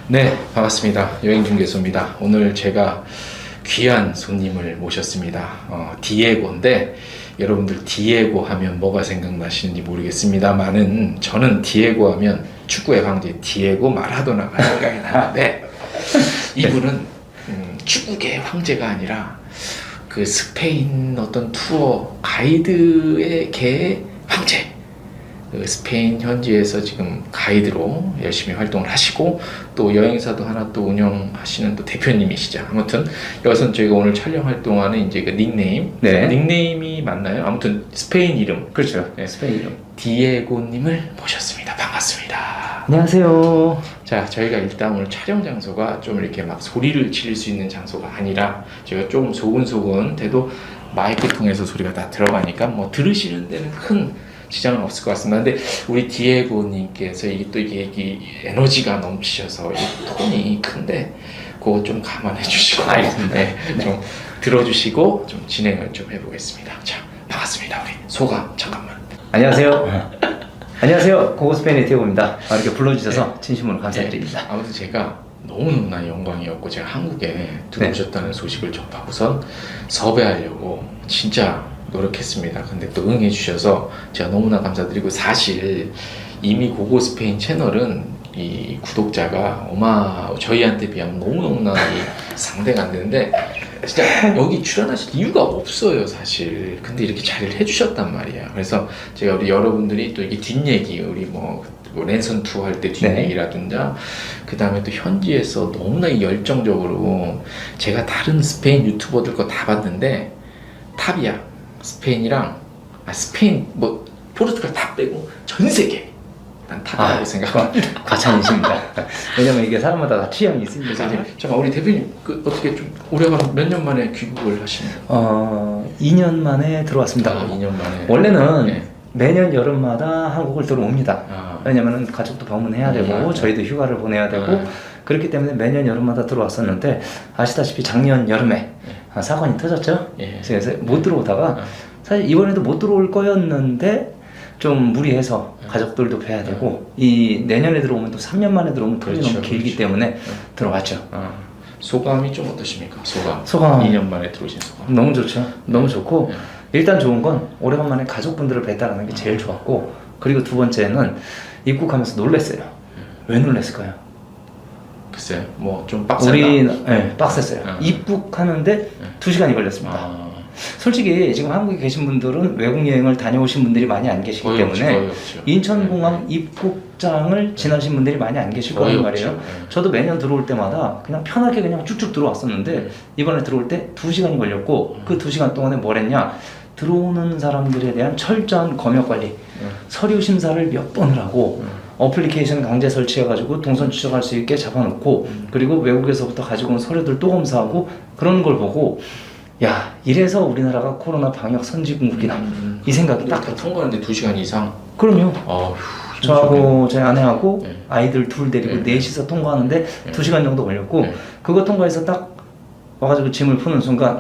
네, 반갑습니다. 여행중개소입니다. 오늘 제가 귀한 손님을 모셨습니다. 디에고인데 여러분들 디에고 하면 뭐가 생각나시는지 모르겠습니다만은 저는 디에고 하면 축구의 황제 디에고 마라도나가 생각이 나는데 이분은 축구계의 황제가 아니라 그 스페인 어떤 투어 가이드의 계의 황제, 그 스페인 현지에서 지금 가이드로 열심히 활동을 하시고 또 여행사도 하나 또 운영하시는 또 대표님이시죠. 아무튼 여기서 저희가 오늘 촬영 활동하는 이제 그 닉네임, 네. 닉네임이 맞나요? 아무튼 스페인 이름, 그렇죠. 네. 스페인 이름. 디에고님을 모셨습니다. 반갑습니다. 안녕하세요. 자, 저희가 일단 오늘 촬영 장소가 좀 이렇게 막 소리를 지를 수 있는 장소가 아니라 제가 좀 소근소근 돼도 마이크 통해서 소리가 다 들어가니까 뭐 들으시는 데는 큰 지장은 없을 것 같습니다. 근데 우리 디에고님께서 이게 또 이게 에너지가 넘치셔서 이 톤이 큰데 그거 좀 감안해 주시고 알겠습니다. 네, 네. 좀 들어주시고 좀 진행을 좀 해보겠습니다. 자, 반갑습니다. 우리 소감 잠깐만. 안녕하세요. 안녕하세요. 고고 스페인의 티오입니다. 이렇게 불러주셔서 진심으로 감사드립니다. 네, 아무튼 제가 너무너무나 영광이었고 제가 한국에 들어오셨다는 소식을 접하고선 섭외하려고 진짜 노력했습니다. 근데 또 응해 주셔서 제가 너무나 감사드리고 사실 이미 고고 스페인 채널은 이 구독자가 저희한테 비하면 너무너무나 상대가 안 되는데 진짜 여기 출연하실 이유가 없어요 사실. 근데 이렇게 자리를 해주셨단 말이에요. 그래서 제가 우리 여러분들이 또 이게 뒷얘기 우리 뭐 랜선 투어 할 때 뒷얘기라든가 그 다음에 또 현지에서 너무나 열정적으로 제가 다른 스페인 유튜버들 거 다 봤는데 탑이야. 스페인 뭐 포르투갈 다 빼고 전 세계 난 탑이라고 생각합니다. 과찬이십니다. 왜냐면 이게 사람마다 다 취향이 그래서 있으니까. 이제 잠깐 우리 대표님 그 어떻게 좀 올해가 몇 년 만에 귀국을 하시는 거예요? 2년 만에 들어왔습니다. 2년 만에. 원래는 네. 매년 여름마다 한국을 들어옵니다. 왜냐면 가족도 방문해야 되고 저희도 휴가를 보내야 되고 그렇기 때문에 매년 여름마다 들어왔었는데 아시다시피 작년 여름에 사건이 터졌죠. 예. 그래서 못 들어오다가 사실 이번에도 못 들어올 거였는데 좀 무리해서 가족들도 뵈야 되고 이 내년에 들어오면 또 3년 만에 들어오면 텀이 그렇죠, 너무 길기 그렇죠. 때문에 들어왔죠. 소감이 좀 어떠십니까? 소감 2년 만에 들어오신 소감. 너무 좋죠. 너무 좋고 일단 좋은 건 오래간만에 가족분들을 뵀다는 게 제일 좋았고 그리고 두 번째는 입국하면서 놀랬어요. 왜 놀랬을까요? 글쎄요, 뭐 좀 빡세다. 빡셌어요. 입국하는데 2시간이 걸렸습니다. 솔직히 지금 한국에 계신 분들은 외국 여행을 다녀오신 분들이 많이 안 계시기 거의 때문에 없죠, 거의 없죠. 인천공항 입국장을 지나신 분들이 많이 안 계실 거의 거란 말이에요. 없죠. 저도 매년 들어올 때마다 그냥 편하게 그냥 쭉쭉 들어왔었는데 이번에 들어올 때 2시간이 걸렸고 그 2시간 동안에 뭘 했냐, 들어오는 사람들에 대한 철저한 검역 관리, 서류 심사를 몇 번을 하고 어플리케이션 강제 설치해가지고 동선 추적할 수 있게 잡아놓고 그리고 외국에서부터 가지고 온 서류들 또 검사하고 그런 걸 보고 야, 이래서 우리나라가 코로나 방역 선진국이다 이 생각이 딱 다 통과하는데 2시간 이상? 그럼요. 어휴, 저하고 제 아내하고 네. 아이들 둘 데리고 네. 넷이서 통과하는데 2시간 정도 걸렸고 네. 그거 통과해서 딱 와가지고 짐을 푸는 순간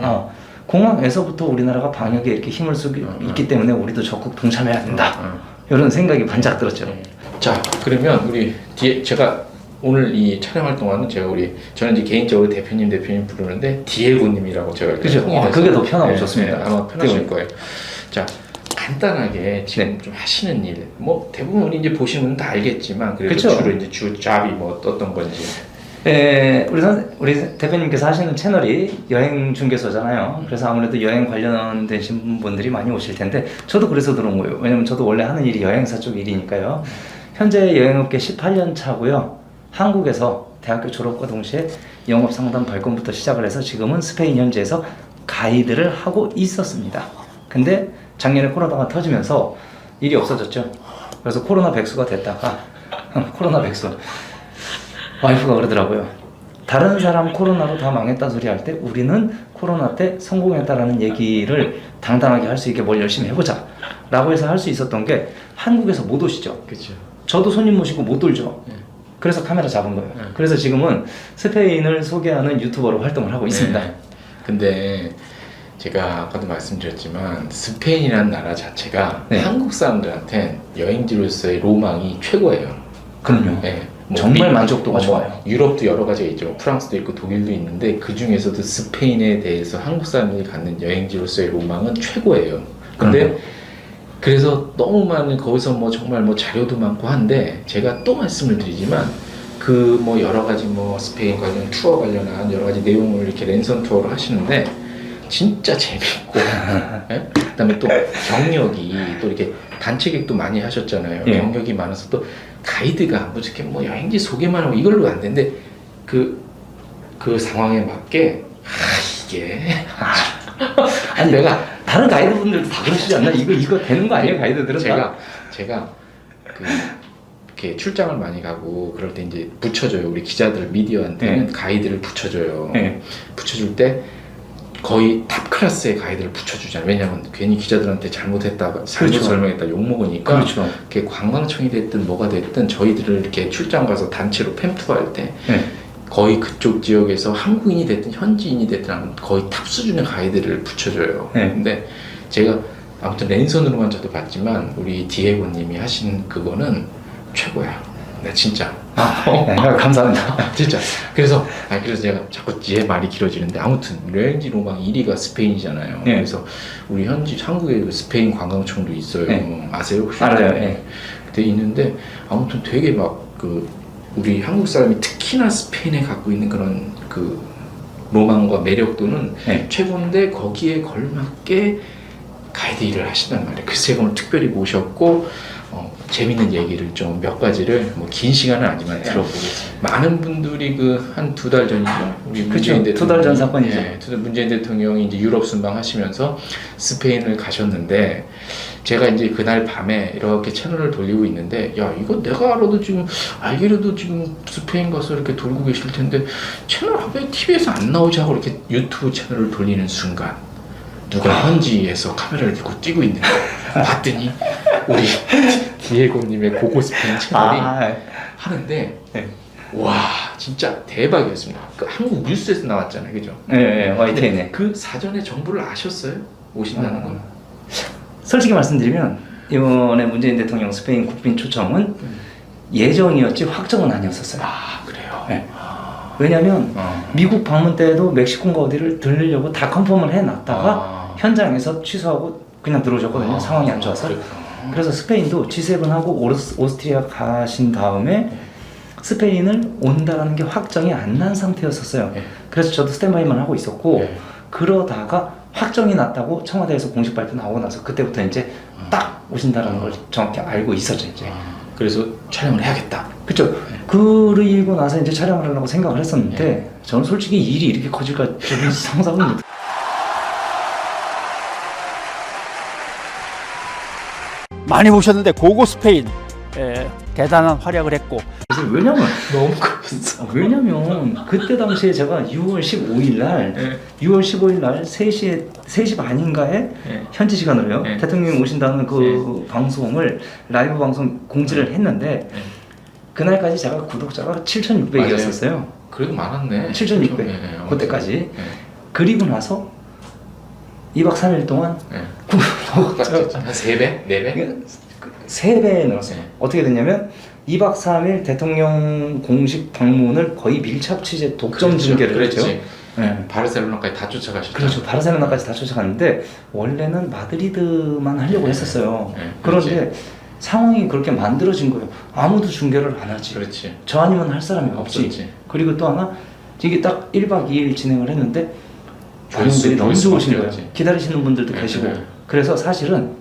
공항에서부터 우리나라가 방역에 이렇게 힘을 쓰고 있기 때문에 우리도 적극 동참해야 된다 이런 생각이 반짝 들었죠. 자, 그러면 우리 제가 오늘 이 촬영할 동안은 저는 이제 개인적으로 대표님 부르는데 디에고님이라고 제가 그죠? 통일해서 그게 더 편하고 좋습니다. 아마 편하실 네. 거예요. 자, 간단하게 지금 좀 하시는 일, 뭐 대부분 우리 이제 보시면 다 알겠지만 그래도 그쵸? 주로 이제 주 잡이 뭐 어떤 건지. 우리 대표님께서 하시는 채널이 여행 중개소잖아요. 그래서 아무래도 여행 관련되신 분들이 많이 오실 텐데 저도 그래서 들어온 거예요. 왜냐면 저도 원래 하는 일이 여행사 쪽 일이니까요. 현재 여행업계 18년 차고요. 한국에서 대학교 졸업과 동시에 영업 상담 발권부터 시작을 해서 지금은 스페인 현지에서 가이드를 하고 있었습니다. 근데 작년에 코로나가 터지면서 일이 없어졌죠. 그래서 코로나 백수가 됐다가 코로나 백수 와이프가 그러더라고요. 다른 사람 코로나로 다 망했다 소리 할 때 우리는 코로나 때 성공했다라는 얘기를 당당하게 할 수 있게 뭘 열심히 해보자 라고 해서 할 수 있었던 게 한국에서 못 오시죠. 그렇죠. 저도 손님 모시고 못 돌죠. 그래서 카메라 잡은 거예요. 그래서 지금은 스페인을 소개하는 유튜버로 활동을 하고 있습니다. 근데 제가 아까도 말씀드렸지만 스페인이라는 나라 자체가 네. 한국 사람들한테 여행지로서의 로망이 최고예요. 그럼요. 네. 정말 만족도가 좋아요. 유럽도 여러 가지가 있죠. 프랑스도 있고 독일도 있는데 그 중에서도 스페인에 대해서 한국 사람들이 갖는 여행지로서의 로망은 최고예요. 근데 그래서 너무 많은 거기서 뭐 정말 뭐 자료도 많고 한데 제가 또 말씀을 드리지만 그 뭐 여러 가지 뭐 스페인 관련 투어 관련한 여러 가지 내용을 이렇게 랜선 투어를 하시는데 진짜 재밌고 예? 그다음에 또 경력이 또 이렇게 단체객도 많이 하셨잖아요. 예. 경력이 많아서 또 가이드가 뭐 이렇게 뭐 여행지 소개만 하고 이걸로 안 되는데 그 상황에 맞게 이게 아니 내가 다른 가이드분들도 다 그러시지 않나? 이거 되는 거 아니에요? 가이드들은 제가 그 이렇게 출장을 많이 가고 그럴 때 이제 붙여줘요. 우리 기자들 미디어한테는 가이드를 붙여줘요. 붙여줄 때 거의 탑 클래스의 가이드를 붙여주잖아요. 왜냐면 괜히 기자들한테 잘못 설명했다 욕 먹으니까. 그렇죠. 이렇게 관광청이 됐든 뭐가 됐든 저희들을 이렇게 출장 가서 단체로 팸투할 때 거의 그쪽 지역에서 한국인이 됐든 현지인이 됐든 거의 탑 수준의 가이드를 붙여줘요. 근데 제가 아무튼 랜선으로만 저도 봤지만 우리 디에고님이 하신 그거는 최고야. 네, 진짜. 네, 감사합니다. 진짜. 그래서 제가 자꾸 제 말이 길어지는데 아무튼 여행지 로망 1위가 스페인이잖아요. 그래서 우리 한국에 그 스페인 관광청도 있어요. 아세요? 혹시? 알아요. 근데 있는데 아무튼 되게 막 우리 한국 사람이 특히나 스페인에 갖고 있는 그런 그 로망과 매력도는 최고인데 거기에 걸맞게 가이드 일을 하신단 말이에요. 그래서 제가 오늘 특별히 모셨고 재밌는 얘기를 좀 몇 가지를 뭐 긴 시간은 아니지만 들어보겠습니다. 많은 분들이 그 한 2달 전이죠. 우리 문재인 대통령 2달 전 사건이죠. 문재인 대통령이 이제 유럽 순방하시면서 스페인을 가셨는데 제가 이제 그날 밤에 이렇게 채널을 돌리고 있는데 야 이거 내가 알아도 지금 알기로도 지금 스페인 가서 이렇게 돌고 계실 텐데 채널 왜 TV에서 안 나오지 하고 이렇게 유튜브 채널을 돌리는 순간 누가 현지에서 카메라를 들고 뛰고 있는 거 봤더니 우리 디에고님의 고고 스페인 채널이 하는데 와 진짜 대박이었습니다. 그 한국 뉴스에서 나왔잖아요, 그죠? 네, YTN에. 그 사전에 정보를 아셨어요? 오신다는 건? 솔직히 말씀드리면 이번에 문재인 대통령 스페인 국빈 초청은 예정이었지 확정은 아니었었어요. 그래요? 왜냐면 미국 방문 때도 멕시코인가 어디를 들리려고 다 컨펌을 해놨다가 현장에서 취소하고 그냥 들어오셨거든요. 상황이 안 좋아서. 그래서 스페인도 G7하고 오스트리아 가신 다음에 스페인을 온다라는 게 확정이 안 난 상태였었어요. 그래서 저도 스탠바이만 하고 있었고 그러다가 확정이 났다고 청와대에서 공식 발표 나오고 나서 그때부터 이제 딱 오신다라는 걸 정확히 알고 있었죠. 이제. 그래서 촬영을 해야겠다. 그렇죠. 그리고 나서 이제 촬영을 하려고 생각을 했었는데 저는 솔직히 일이 이렇게 커질까 저는 상상은 못. 많이 보셨는데 고고 스페인 대단한 활약을 했고 그래서 왜냐면 너무 커졌어. 왜냐면 그때 당시에 제가 6월 15일 날 6월 15일 날 3시 반인가에 현지 시간으로요. 대통령이 오신다는 그 방송을 라이브 방송 공지를 했는데 그날까지 제가 구독자가 7,600이었었어요. 그래도 많았네. 7,600 그때까지. 그리고 나서 2박 3일 동안 구독자가 한 3배? 4배? 3배 늘었어요. 어떻게 됐냐면 2박 3일 대통령 공식 방문을 거의 밀착 취재 독점 중계를 했죠. 바르셀로나까지 다 쫓아가셨죠. 그렇죠. 바르셀로나까지 다 쫓아갔는데 원래는 마드리드만 하려고 했었어요. 그런데 상황이 그렇게 만들어진 거예요. 아무도 중계를 안 하지. 그렇지. 저 아니면 할 사람이 없지. 없었지. 그리고 또 하나 이게 딱 1박 2일 진행을 했는데 반응들이 너무 좋으신 거예요. 기다리시는 분들도 계시고. 그래서 사실은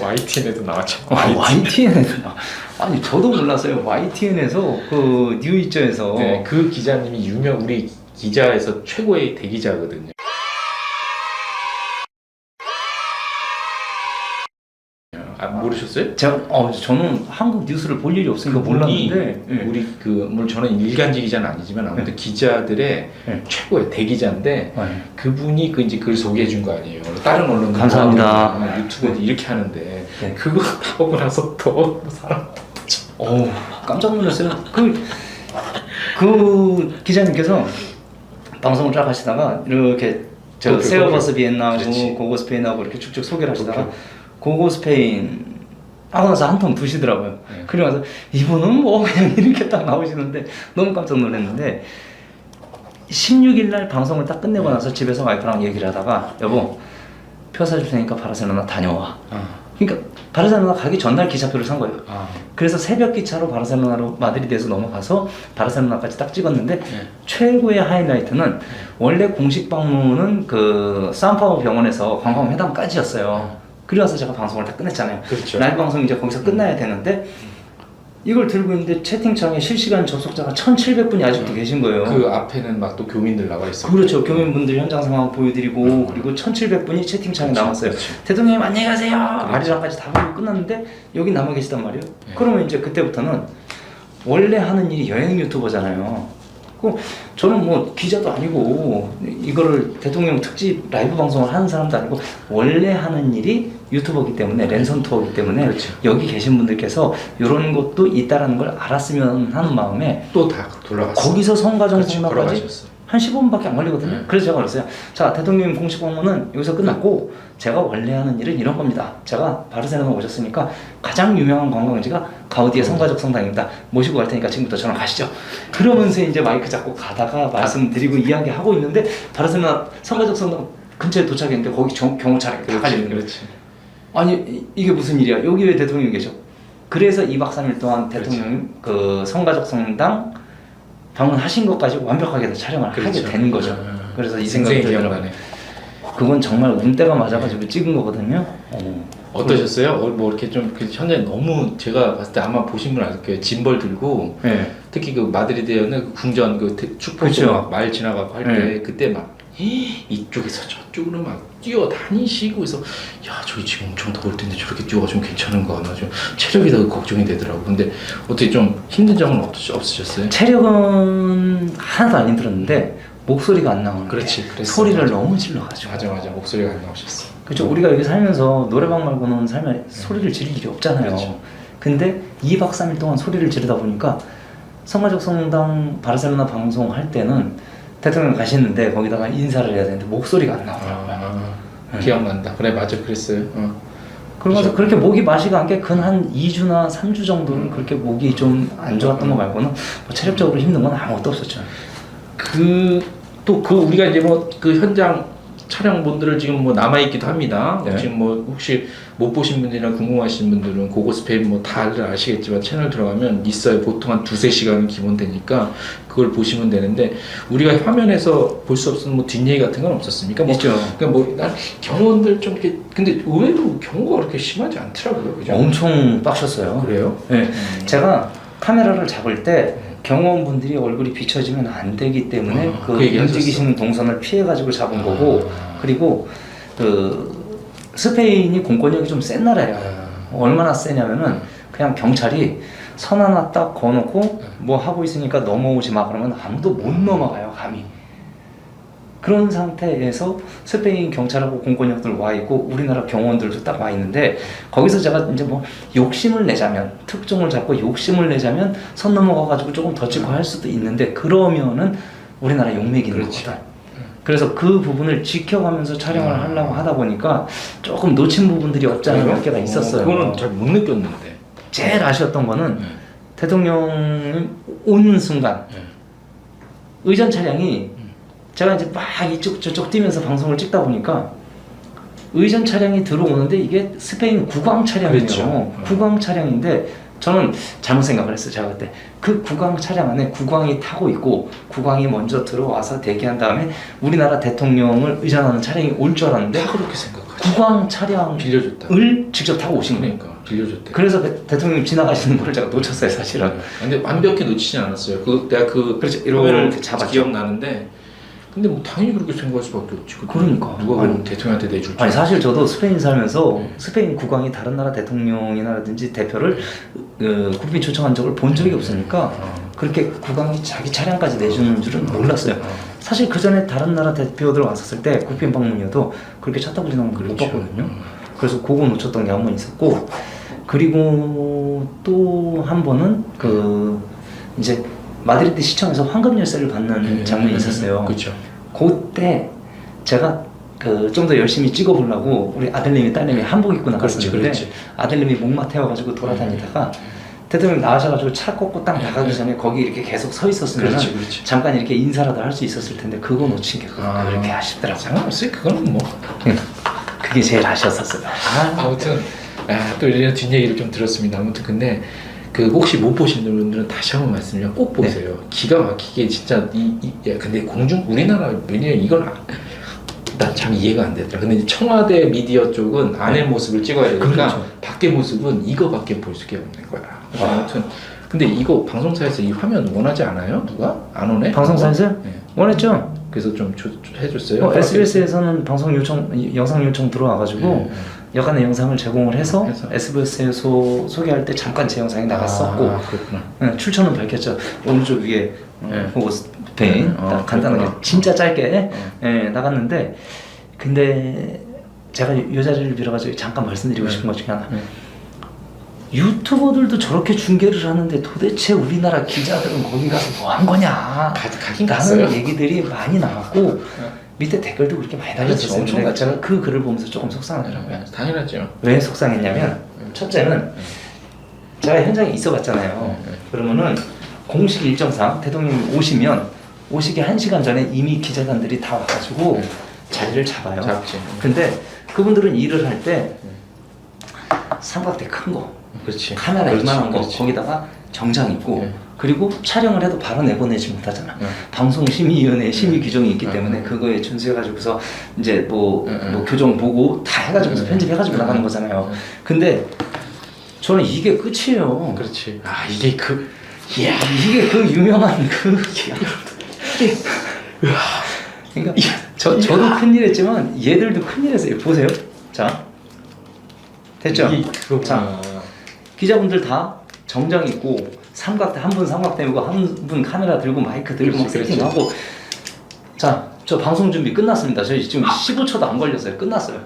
YTN에도 나왔죠. YTN에도 아니 저도 몰랐어요. YTN에서 그 뉴이저에서 그 기자님이 우리 기자에서 최고의 대기자거든요. 모르셨어요? 저는 한국 뉴스를 볼 일이 없으니까 몰랐는데 우리 물론 저는 일간지 기자는 아니지만 아무튼 기자들의 최고의 대기자인데 그분이 이제 그걸 소개해 준 거 아니에요. 다른 언론들 감사합니다. 유튜브에 이렇게 하는데 그거 하고 나서 더 사람 깜짝 놀랐어요. 그 기자님께서 방송을 쫙 하시다가 이렇게 세어버스 비엔나하고 고고 스페인하고 이렇게 쭉쭉 소개를 하시다가 고고 스페인 하고 나서 한 통 두시더라고요. 네. 그리고 나서 이분은 뭐 그냥 이렇게 딱 나오시는데 너무 깜짝 놀랐는데 16일 날 방송을 딱 끝내고 나서 집에서 와이프랑 얘기를 하다가 여보 표 사줄 테니까 바르셀로나 다녀와. 그러니까 바르셀로나 가기 전날 기차표를 산 거예요. 그래서 새벽 기차로 바르셀로나로 마드리드에서 넘어가서 바르셀로나까지 딱 찍었는데 최고의 하이라이트는 원래 공식 방문은 그 사ンパウ로 병원에서 관광회담까지였어요. 그래서 제가 방송을 다 끝냈잖아요. 그렇죠. 라이브 방송 이제 거기서 끝나야 되는데 이걸 들고 있는데 채팅창에 실시간 접속자가 1,700분이 아직도 계신 거예요. 그 앞에는 막 또 교민들 나와 있어. 그렇죠. 교민분들 현장 상황 보여드리고 그리고 1,700분이 채팅창에 그렇죠. 남았어요. 그렇죠. 대통령님 안녕히 가세요. 아리랑까지 다 보고 끝났는데 여기 남아 계시단 말이에요. 네. 그러면 이제 그때부터는 원래 하는 일이 여행 유튜버잖아요. 그 저는 뭐 기자도 아니고 이거를 대통령 특집 라이브 방송을 하는 사람도 아니고 원래 하는 일이 유튜버이기 때문에 랜선 투어이기 때문에 그렇죠. 여기 계신 분들께서 이런 것도 있다라는 걸 알았으면 하는 마음에 또 다 돌아갔어. 거기서 성가정 그렇지, 성나까지 걸어가셨어. 한 15분밖에 안 걸리거든요. 그래서 제가 그랬어요. 자, 대통령 공식 방문은 여기서 끝났고 제가 원래 하는 일은 이런 겁니다. 제가 바르셀로나 오셨으니까 가장 유명한 관광지가 가우디의 성가적 성당입니다. 모시고 갈 테니까 지금부터 저랑 가시죠. 그러면서 이제 마이크 잡고 가다가 말씀드리고 이야기하고 있는데 바르셀로나 성가적 성당 근처에 도착했는데 거기 경호차량이 다 깔리는 거예요. 그렇지. 아니 이게 무슨 일이야? 여기 왜 대통령이 계셔? 그래서 2박 3일 동안 대통령 그 성가적 성당 방문하신 것까지 완벽하게 다 촬영을 하게 된 거죠. 그래서 이 생각이 들더라고요. 그건 정말 운때가 맞아가지고 찍은 거거든요. 어떠셨어요? 뭐 이렇게 좀 현재 너무 제가 봤을 때 아마 보신 분 알 거예요. 짐벌 들고 네. 특히 그 마드리드에는 그 궁전 그 축포 그렇죠. 말 지나가고 할 때 네. 그때 막 이쪽에서 저쪽으로 막 뛰어다니시고 해서 야 저기 지금 엄청 더울 텐데 저렇게 뛰어가지고 괜찮은가 나 좀 체력이 더 걱정이 되더라고. 근데 어떻게 좀 힘든 점은 없으셨어요? 체력은 하나도 안 힘들었는데 목소리가 안 나오는 그렇지, 게 그랬어. 소리를 맞아. 너무 질러가지고 맞아 목소리가 안 나오셨어. 그렇죠. 우리가 여기 살면서 노래방 말고는 살면 소리를 지를 일이 없잖아요. 그렇죠. 근데 2박 3일 동안 소리를 지르다 보니까 성가적 성당 바르셀로나 방송할 때는 대통령 가시는데 거기다가 인사를 해야 되는데 목소리가 안 나오더라고요. 기억난다. 그래 맞아 그랬어요. 그러면서 그렇게 목이 마시가 않게 근 한 2주나 3주 정도는 그렇게 목이 좀 안 좋았던 거 말고는 뭐 체력적으로 힘든 건 아무것도 없었죠. 우리가 이제 뭐 그 현장 촬영본들을 지금 뭐 남아 있기도 합니다. 네. 지금 뭐 혹시 못 보신 분들이나 궁금하신 분들은 고고스페인 뭐 다들 아시겠지만 채널 들어가면 있어요. 보통 한 2-3시간은 기본 되니까 그걸 보시면 되는데 우리가 화면에서 볼 수 없는 뭐 뒷얘기 같은 건 없었습니까? 뭐, 있죠. 그러니까 뭐 난 경호원들 좀 이렇게 근데 의외로 경호가 그렇게 심하지 않더라고요. 그죠? 엄청 빡셨어요. 그래요? 네. 제가 카메라를 잡을 때 경호원분들이 얼굴이 비춰지면 안 되기 때문에 그 움직이시는 동선을 피해가지고 잡은 거고 그리고 그 스페인이 공권력이 좀 센 나라예요. 얼마나 세냐면은 그냥 경찰이 선 하나 딱 거놓고 뭐 하고 있으니까 넘어오지 마 그러면 아무도 못 넘어가요 감히. 그런 상태에서 스페인 경찰하고 공권력들 와 있고 우리나라 경호원들도 딱 와 있는데 거기서 제가 이제 뭐 욕심을 내자면 특종을 잡고 욕심을 내자면 선 넘어가가지고 조금 더 찍고 할 수도 있는데 그러면은 우리나라 욕먹이는 거거든. 그래서 그 부분을 지켜가면서 촬영을 하려고 하다 보니까 조금 놓친 부분들이 없지 않아 몇 개가 있었어요. 그거는 잘 못 느꼈는데. 제일 아쉬웠던 거는 대통령이 오는 순간 의전 차량이 제가 이제 막 이쪽 저쪽 뛰면서 방송을 찍다 보니까 의전 차량이 들어오는데 이게 스페인 국왕 차량이에요. 그렇죠. 국왕 차량인데 저는 잘못 생각을 했어요. 제가 그때 그 국왕 차량 안에 국왕이 타고 있고 국왕이 먼저 들어와서 대기한 다음에 우리나라 대통령을 의전하는 차량이 올 줄 알았는데 다 그렇게 생각하지. 국왕 차량을 빌려줬다. 직접 타고 오신 거예요. 그러니까 빌려줬대. 그래서 대통령이 지나가시는 걸 제가 놓쳤어요, 사실은. 근데 완벽히 놓치진 않았어요. 내가 그렇죠. 화면을 이렇게 잡았죠. 기억나는데 근데 뭐 당연히 그렇게 생각할 수밖에 없지. 그러니까. 누가 그럼 대통령한테 내줄 줄. 아니 사실 저도 스페인 살면서 스페인 국왕이 다른 나라 대통령이라든지 대표를 국빈 초청한 적을 본 적이 없으니까 그렇게 국왕이 자기 차량까지 내주는 줄은 몰랐어요. 사실 그 전에 다른 나라 대표들 왔었을 때 국빈 방문이어도 그렇게 차 타고 지나가는 걸 못 봤거든요. 그래서 그거 놓쳤던 게 한 번 있었고 그리고 또 한 번은 그 이제 마드리드 시청에서 황금 열쇠를 받는 장면이 있었어요. 그렇죠. 그때 제가 그 좀 더 열심히 찍어보려고 우리 아들님이 딸님이 한복 입고 나갔었는데 그렇지. 아들님이 목마 태워가지고 돌아다니다가 대통령 나와셔가지고 차 꽂고 딱 나가기 네. 전에 거기 이렇게 계속 서 있었으면 그렇지. 잠깐 이렇게 인사라도 할 수 있었을 텐데 그거 놓친 게 그렇게 아쉽더라고요. 상관없어요. 그거는 뭐. 그게 제일 아쉬웠었어요. 아무튼 또 이런 뒷얘기를 좀 들었습니다. 아무튼 근데 그 혹시 못 보신 분들은 다시 한번 말씀드리면 꼭 보세요. 기가 막히게 진짜 야, 근데 우리나라 왜냐면 이걸 난 참 이해가 안 되더라. 근데 이제 청와대 미디어 쪽은 안의 모습을 찍어야 되니까 그렇죠. 밖의 모습은 이거밖에 볼 수가 없는 거야. 아무튼 근데 이거 방송사에서 이 화면 원하지 않아요? 누가? 안 오네? 방송사에서 네. 원했죠? 그래서 좀 해줬어요. SBS에서는 방송 요청, 영상 요청 들어와가지고 여간의 영상을 제공을 해서 SBS에서 소개할 때 잠깐 제 영상이 나갔었고 그렇구나. 출처는 밝혔죠. 오른쪽 위에 페인 딱 간단하게 그렇구나. 진짜 짧게 나갔는데 근데 제가 이 자리를 빌어가지고 잠깐 말씀드리고 싶은 것 중에 하나 유튜버들도 저렇게 중계를 하는데 도대체 우리나라 기자들은 거기 가서 뭐 한 거냐 가긴 라는 갔어요. 얘기들이 많이 나왔고 밑에 댓글도 그렇게 많이 달렸었어요. 엄청 근데 났죠. 제가 그 글을 보면서 조금 속상하더라고요. 당연하죠. 왜 속상했냐면 첫째는 제가 현장에 있어봤잖아요. 그러면은 공식 일정상 대통령이 오시기 1시간 전에 이미 기자단들이 다 와가지고 자리를 잡아요. 잡지. 근데 그분들은 일을 할 때 삼각대 큰 거, 그렇지. 카메라 이만한 거 그렇지. 거기다가 정장 입고 그리고 촬영을 해도 바로 내보내지 못하잖아. 네. 방송심의위원회 심의 규정이 있기 때문에 그거에 준수해가지고서 이제 뭐 교정 보고 다 해가지고서 편집해가지고 나가는 거잖아요. 근데 저는 이게 끝이에요. 그렇지. 이게 이게 그 유명한 그러니까 저도 큰일 했지만 얘들도 큰일 했어요. 보세요. 자 됐죠? 자 기자분들 다 정장 입고 삼각대 한 분 삼각대 입고 한 분 카메라 들고 마이크 들고 막 세팅하고 자 저 방송 준비 끝났습니다. 저희 지금 15초도 안 걸렸어요. 끝났어요.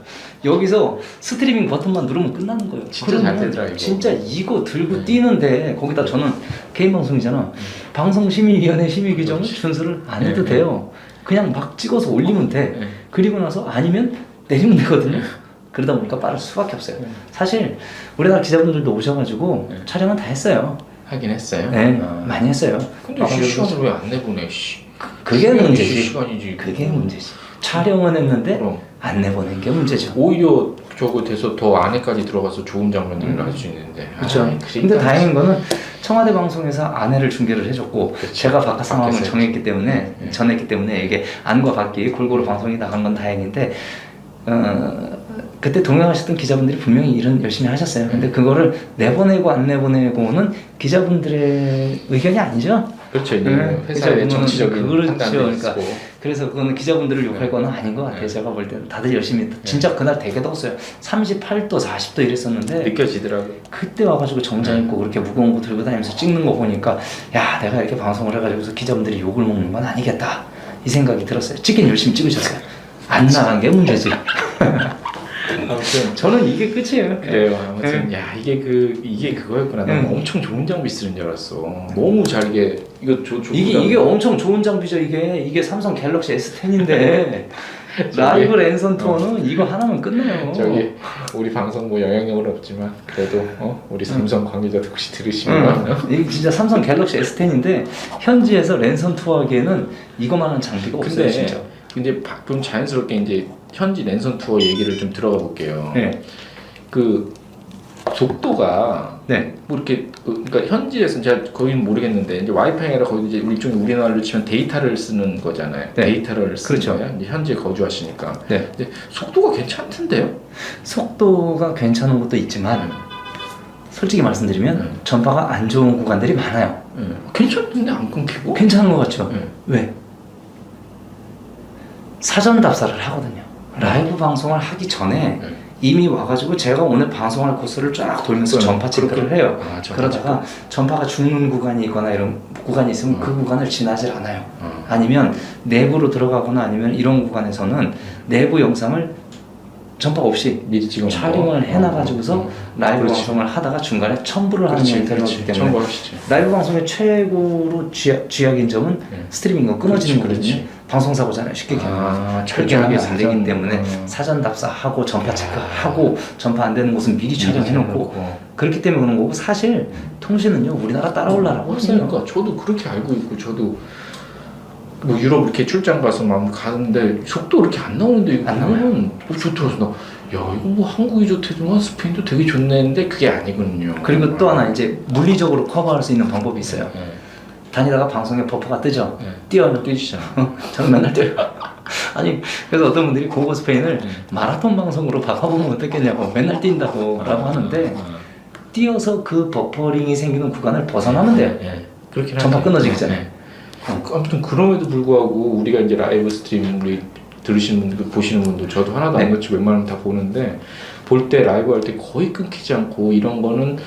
여기서 스트리밍 버튼만 누르면 끝나는 거예요. 진짜 잘 되더라, 이거. 진짜 이거 들고 뛰는데 거기다 저는 개인 방송이잖아. 방송심의위원회 심의 규정을 준수를 안 해도 돼요. 그냥 막 찍어서 올리면 돼. 그리고 나서 아니면 내리면 되거든요. 그러다 보니까 빠를 수밖에 없어요. 사실 우리나라 기자분들도 오셔가지고 촬영은 다 했어요. 하긴 했어요. 네, 많이 했어요. 근데 실시간으로 왜 안 내보내? 그게 문제지. 시간이지. 그게 문제지. 촬영은 했는데 그럼. 안 내보낸 게 문제죠. 오히려 저거 돼서 더 안에까지 들어가서 좋은 장면들을 할 수 있는데. 그렇죠. 근데 다행인 거는 청와대 방송에서 안에를 중계를 해줬고 제가 바깥 상황을 밖에서 정했기 때문에 전했기 때문에 이게 안과 밖이 골고루 방송이 나간 건 다행인데 그때 동행하셨던 기자분들이 분명히 일은 열심히 하셨어요. 근데 그거를 내보내고 안 내보내고는 기자분들의 의견이 아니죠. 그렇죠. 회사의 정치적인 판단도 그러니까 있고. 그래서 그거는 기자분들을 욕할 거는 아닌 것 같아요. 제가 볼 때는 다들 열심히 진짜 그날 되게 더웠어요. 38도 40도 이랬었는데 느껴지더라고. 그때 와가지고 정장 입고 그렇게 무거운 거 들고 다니면서 찍는 거 보니까 야 내가 이렇게 방송을 해가지고서 기자분들이 욕을 먹는 건 아니겠다 이 생각이 들었어요. 찍긴 열심히 찍으셨어요. 안 나간 게 문제지. 아무튼 저는 이게 끝이에요. 그래요. 아무튼 이게 그거였구나. 난 엄청 좋은 장비 쓰는 줄 알았어. 너무 잘 이거 이게 엄청 좋은 장비죠. 이게 삼성 갤럭시 S10인데 라이브 랜선 투어는 이거 하나면 끝나요. 저기 우리 방송 뭐 영향력은 없지만 그래도 우리 삼성 관계자들 혹시 들으시면 이게 진짜 삼성 갤럭시 S10인데 현지에서 랜선 투어하기에는 이거만한 장비가 없어요. 진짜. 근데 좀 자연스럽게 이제 현지 랜선 투어 얘기를 좀 들어가 볼게요. 네. 그 속도가 네. 뭐 이렇게 그러니까 현지에서는 제가 거기는 모르겠는데 이제 와이파이 아니라 거기 이제 우리나라로 치면 데이터를 쓰는 거잖아요. 네. 데이터를 쓰는 그렇죠. 거예요. 이제 현지에 거주하시니까. 네. 근데 속도가 괜찮던데요? 속도가 괜찮은 것도 있지만 솔직히 말씀드리면 전파가 안 좋은 구간들이 많아요. 괜찮은데 안 끊기고? 괜찮은 것 같죠? 네. 왜? 사전 답사를 하거든요. 라이브 방송을 하기 전에 이미 와가지고 제가 오늘 방송할 코스를 쫙 돌면서 전파 체크를 해요. 그러다가 전파가 죽는 구간이 있거나 이런 구간이 있으면 그 구간을 지나질 않아요. 아니면 내부로 들어가거나 아니면 이런 구간에서는 내부 영상을 전파 없이 미리 찍어 촬영을 해놔가지고서 라이브 그렇지. 방송을 하다가 중간에 첨부를 하는 형태로 하기 때문에 첨부하시죠. 라이브 방송의 최고로 쥐약인 점은 스트리밍과 끊어지는 그렇지, 거거든요. 그렇지. 방송사고잖아요. 쉽게 얘기하면. 그렇게 철저하게 하면 안 되기 때문에 사전 사전 답사하고 전파 체크하고 전파 안 되는 곳은 미리 촬영해놓고 그렇기 때문에 그런 거고 사실 통신은요 우리나라 따라올 나라가 없어요. 그러니까 저도 그렇게 알고 있고 저도 뭐 유럽 이렇게 출장 가서 막 가는데 속도 그렇게 안 나오는데 이거 안 보면은 좋더라서 나 야 이거 뭐 한국이 좋대지만 스페인도 되게 좋네 했는데 그게 아니거든요. 그리고 또 하나 이제 물리적으로 커버할 수 있는 방법이 있어요. 네. 다니다가 방송에 버퍼가 뜨죠. 네. 뛰어요. 뛰시잖아. 저는 맨날 뛰어요. 아니 그래서 어떤 분들이 고고 스페인을 마라톤 방송으로 바꿔보면 어떻겠냐고 맨날 뛴다고 라고 하는데 뛰어서 그 버퍼링이 생기는 구간을 벗어나면 돼요. 그렇게 전파 끊어지기 전에. 아무튼 그럼에도 불구하고 우리가 이제 라이브 스트림 우리 들으시는 분들 보시는 분들 저도 하나도 안 놓치고 웬만하면 다 보는데 볼 때 라이브 할 때 거의 끊기지 않고 이런 거는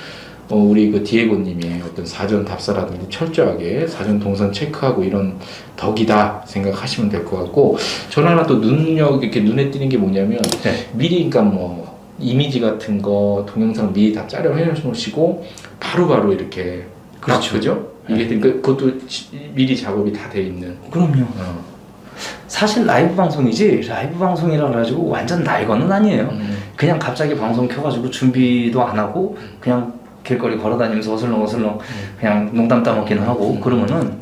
우리 그 디에고님의 어떤 사전 답사라든지 철저하게 사전 동선 체크하고 이런 덕이다 생각하시면 될 것 같고 저는 하나 또 이렇게 눈에 띄는 게 뭐냐면 미리 그러니까 뭐 이미지 같은 거 동영상 미리 다 촬영해 놓으시고 바로바로 이렇게 그렇죠. 그죠? 이게 그것도 미리 작업이 다 돼 있는. 그럼요. 사실 라이브 방송이지 라이브 방송이라 그래가지고 완전 날거는 아니에요. 그냥 갑자기 방송 켜가지고 준비도 안 하고 그냥 길거리 걸어다니면서 어슬렁 그냥 농담 따먹기는 하고 그러면은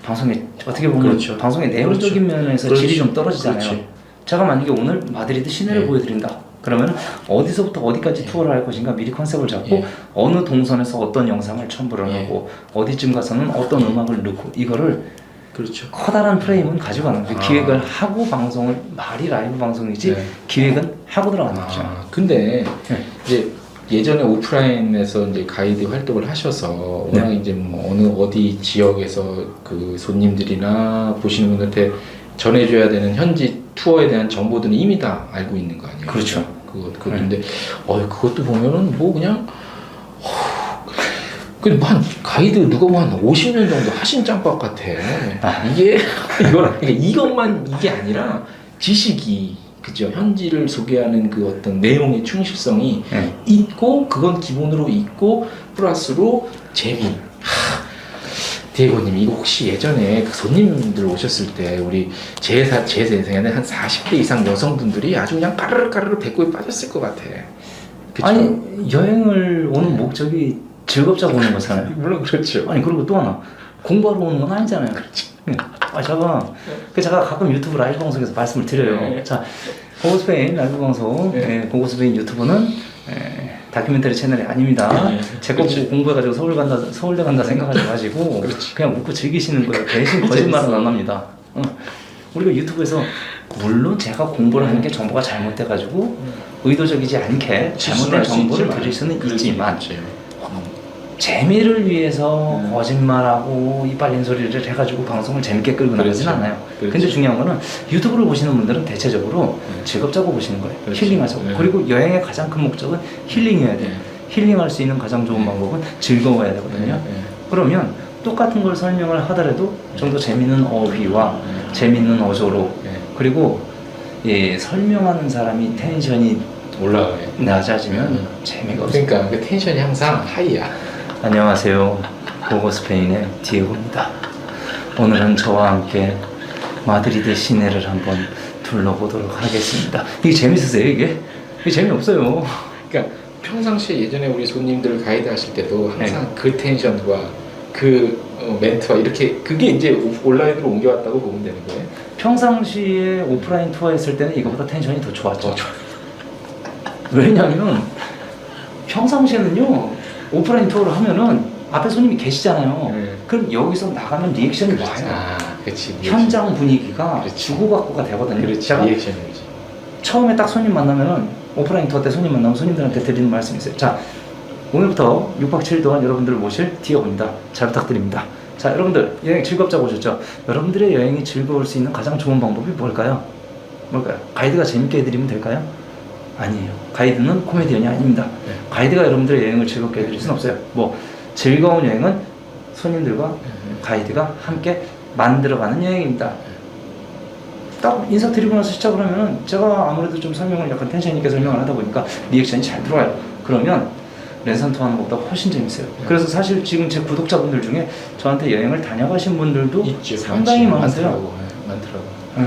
방송에 어떻게 보면 그렇죠. 방송의 내용적인 면에서 그렇지. 질이 좀 떨어지잖아요. 그렇지. 제가 만약에 오늘 마드리드 시내를 보여드린다. 그러면 어디서부터 어디까지 투어를 할 것인가 미리 컨셉을 잡고 어느 동선에서 어떤 영상을 첨부를 하고 어디쯤 가서는 어떤 음악을 넣고 이거를 그렇죠. 커다란 프레임은 가지고 가는 거예요. 기획을 하고 방송을 말이 라이브 방송이지 기획은 하고 들어가는 거죠. 근데 이제 예전에 오프라인에서 이제 가이드 활동을 하셔서 워낙 이제 뭐 어디 지역에서 그 손님들이나 보시는 분들한테 전해줘야 되는 현지 투어에 대한 정보들은 이미 다 알고 있는 거 아니에요? 그렇죠. 근데 그것도 보면은 뭐 그냥 한 가이드 누가 보면 한 50년 정도 하신 짬밥 같아. 이게 이것만 이게 아니라 지식이 그죠? 현지를 소개하는 그 어떤 내용의 충실성이 있고 그건 기본으로 있고 플러스로 재미. 디에고님 이거 혹시 예전에 그 손님들 오셨을 때 우리 제 세상에는 한 40대 이상 여성분들이 아주 그냥 까르르 배꼽에 빠졌을 것 같아. 그쵸? 아니 여행을 오는 목적이 즐겁자고 오는 거잖아요. 물론 그렇죠. 아니 그리고 또 하나 공부하러 오는 건 아니잖아요. 제가 가끔 유튜브 라이브 방송에서 말씀을 드려요. 자, 고고스페인 라이브 방송, 고고스페인 유튜브는 다큐멘터리 채널이 아닙니다. 제 거 보고 공부해가지고 서울대 간다 생각하지 마시고 그냥 웃고 즐기시는 거예요. 대신 거짓말은 안 합니다. 우리가 유튜브에서 물론 제가 공부를 하는 게 정보가 잘못돼가지고 의도적이지 않게 잘못된 정보를 드릴 수는 있지만 재미를 위해서 거짓말하고 이빨린 소리를 해가지고 방송을 재밌게 끌고 나가진 않아요. 근데 중요한 거는 유튜브를 보시는 분들은 대체적으로 즐겁자고 보시는 거예요. 힐링하자고. 그리고 여행의 가장 큰 목적은 힐링해야 돼요. 힐링할 수 있는 가장 좋은 방법은 즐거워야 되거든요. 그러면 똑같은 걸 설명을 하더라도 좀 더 재밌는 어휘와 재밌는 어조로 그리고 설명하는 사람이 텐션이 올라가요. 낮아지면 재미가 없어요. 그러니까 그 텐션이 항상 하이야. 안녕하세요. 고고스페인의 디에고입니다. 오늘은 저와 함께 마드리드 시내를 한번 둘러보도록 하겠습니다. 이게 재밌으세요 이게? 이게 재미없어요. 그러니까 평상시에 예전에 우리 손님들 가이드 하실 때도 항상 그 텐션과 그 멘트와 이렇게 그게 이제 온라인으로 옮겨왔다고 보면 되는 거예요. 평상시에 오프라인 투어 했을 때는 이거보다 텐션이 더 좋았죠. 왜냐하면 평상시에는요 오프라인 투어를 하면은 앞에 손님이 계시잖아요. 그럼 여기서 나가면 리액션이 와요. 그렇지. 현장 분위기가 주고받고가 되거든요. 제가 리액션이지. 처음에 딱 손님 만나면은 오프라인 투어 때 손님 만나면 손님들한테 드리는 말씀이 있어요. 자, 오늘부터 6박 7일 동안 여러분들을 모실 디에고입니다. 잘 부탁드립니다. 자, 여러분들 여행 즐겁자고 오셨죠? 여러분들의 여행이 즐거울 수 있는 가장 좋은 방법이 뭘까요? 가이드가 재밌게 해드리면 될까요? 아니에요. 가이드는 코미디언이 아닙니다. 가이드가 여러분들의 여행을 즐겁게 해드릴 수는 없어요. 즐거운 여행은 손님들과 가이드가 함께 만들어가는 여행입니다. 딱 인사드리고 나서 시작을 하면은 제가 아무래도 좀 설명을 약간 텐션 있게 설명을 하다 보니까 리액션이 잘 들어와요. 그러면 랜선 투어하는 것보다 훨씬 재밌어요. 그래서 사실 지금 제 구독자분들 중에 저한테 여행을 다녀가신 분들도 있죠. 상당히 많으세요. 많더라고. 네.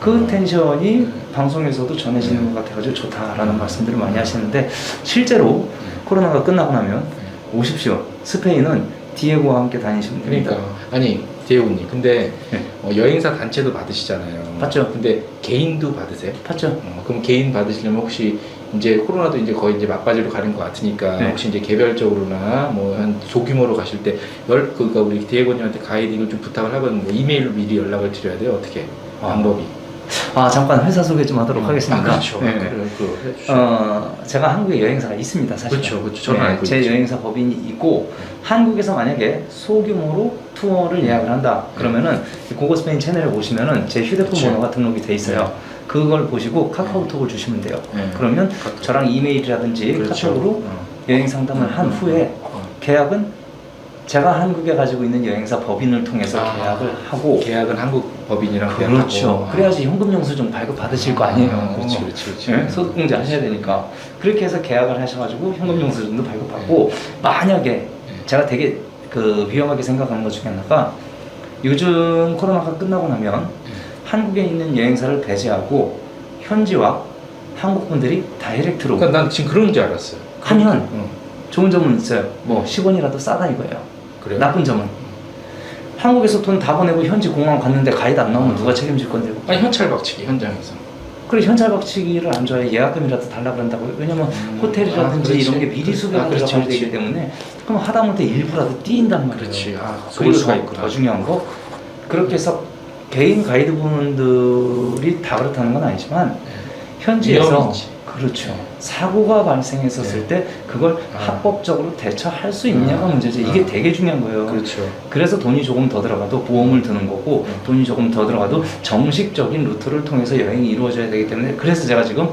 그 텐션이 방송에서도 전해지는 것 같아가지고 좋다라는 말씀들을 많이 하시는데 실제로 코로나가 끝나고 나면 오십시오. 스페인은 디에고와 함께 다니시면 됩니다. 그러니까 아니 디에고님 근데 네. 여행사 단체도 받으시잖아요. 받죠. 근데 개인도 받으세요? 봤죠? 그럼 개인 받으시려면 혹시 이제 코로나도 이제 거의 이제 막바지로 가는 것 같으니까 네. 혹시 이제 개별적으로나 뭐 한 소규모로 가실 때 그러니까 우리 디에고님한테 가이딩을 좀 부탁을 하거나 뭐 이메일로 미리 연락을 드려야 돼요. 어떻게 방법이? 아 잠깐 회사 소개 좀 하도록 하겠습니다. 그렇죠. 네. 그래요. 그거 해주시죠. 제가 한국에 여행사가 있습니다. 사실. 그렇죠. 저는 알고 제 있죠. 여행사 법인이 있고 한국에서 만약에 소규모로 투어를 예약을 한다. 그러면은 고고스페인 채널에 보시면은 제 휴대폰 그렇죠. 번호가 등록이 돼 있어요. 그걸 보시고 카카오톡을 주시면 돼요. 네. 그러면 저랑 이메일이라든지 그렇죠. 카톡으로 여행 상담을 한 후에 계약은 제가 한국에 가지고 있는 여행사 법인을 통해서 계약을 하고 계약은 한국 법인이랑 그렇죠. 계약하고. 그래야지 현금 영수증 발급 받으실 거 아니에요. 그렇지. 네? 소득공제 하셔야 되니까 그렇게 해서 계약을 하셔가지고 현금 영수증도 발급받고 만약에 제가 되게 그 위험하게 생각하는 것 중에 하나가 요즘 코로나가 끝나고 나면 한국에 있는 여행사를 배제하고 현지와 한국 분들이 다이렉트로 그러니까 난 지금 그런 줄 알았어요. 하면 응. 좋은 점은 있어요. 뭐 10원이라도 싸다 이거예요. 그래요? 나쁜 점은 한국에서 돈 다 보내고 현지 공항 갔는데 가이드 안 나오면 누가 책임질 건데? 아니 현찰박치기 현장에서. 그래 현찰박치기를 안 좋아해. 예약금이라도 달라 그런다고요. 왜냐면 호텔이라든지 그렇지. 이런 게 미리 수배가 그렇지, 들어가야 그렇지. 되기 때문에 그럼 하다못해 일부라도 띄인단 말이에요. 그렇지. 그리고 속을 수가 더, 있구나. 더 중요한 거 그렇게 해서 개인 가이드분들이 다 그렇다는 건 아니지만 현지에서 위험이지. 그렇죠. 사고가 발생했었을 때 그걸 합법적으로 대처할 수 있냐가 문제죠. 이게 되게 중요한 거예요. 그렇죠. 그래서 돈이 조금 더 들어가도 보험을 드는 거고 돈이 조금 더 들어가도 정식적인 루트를 통해서 여행이 이루어져야 되기 때문에 그래서 제가 지금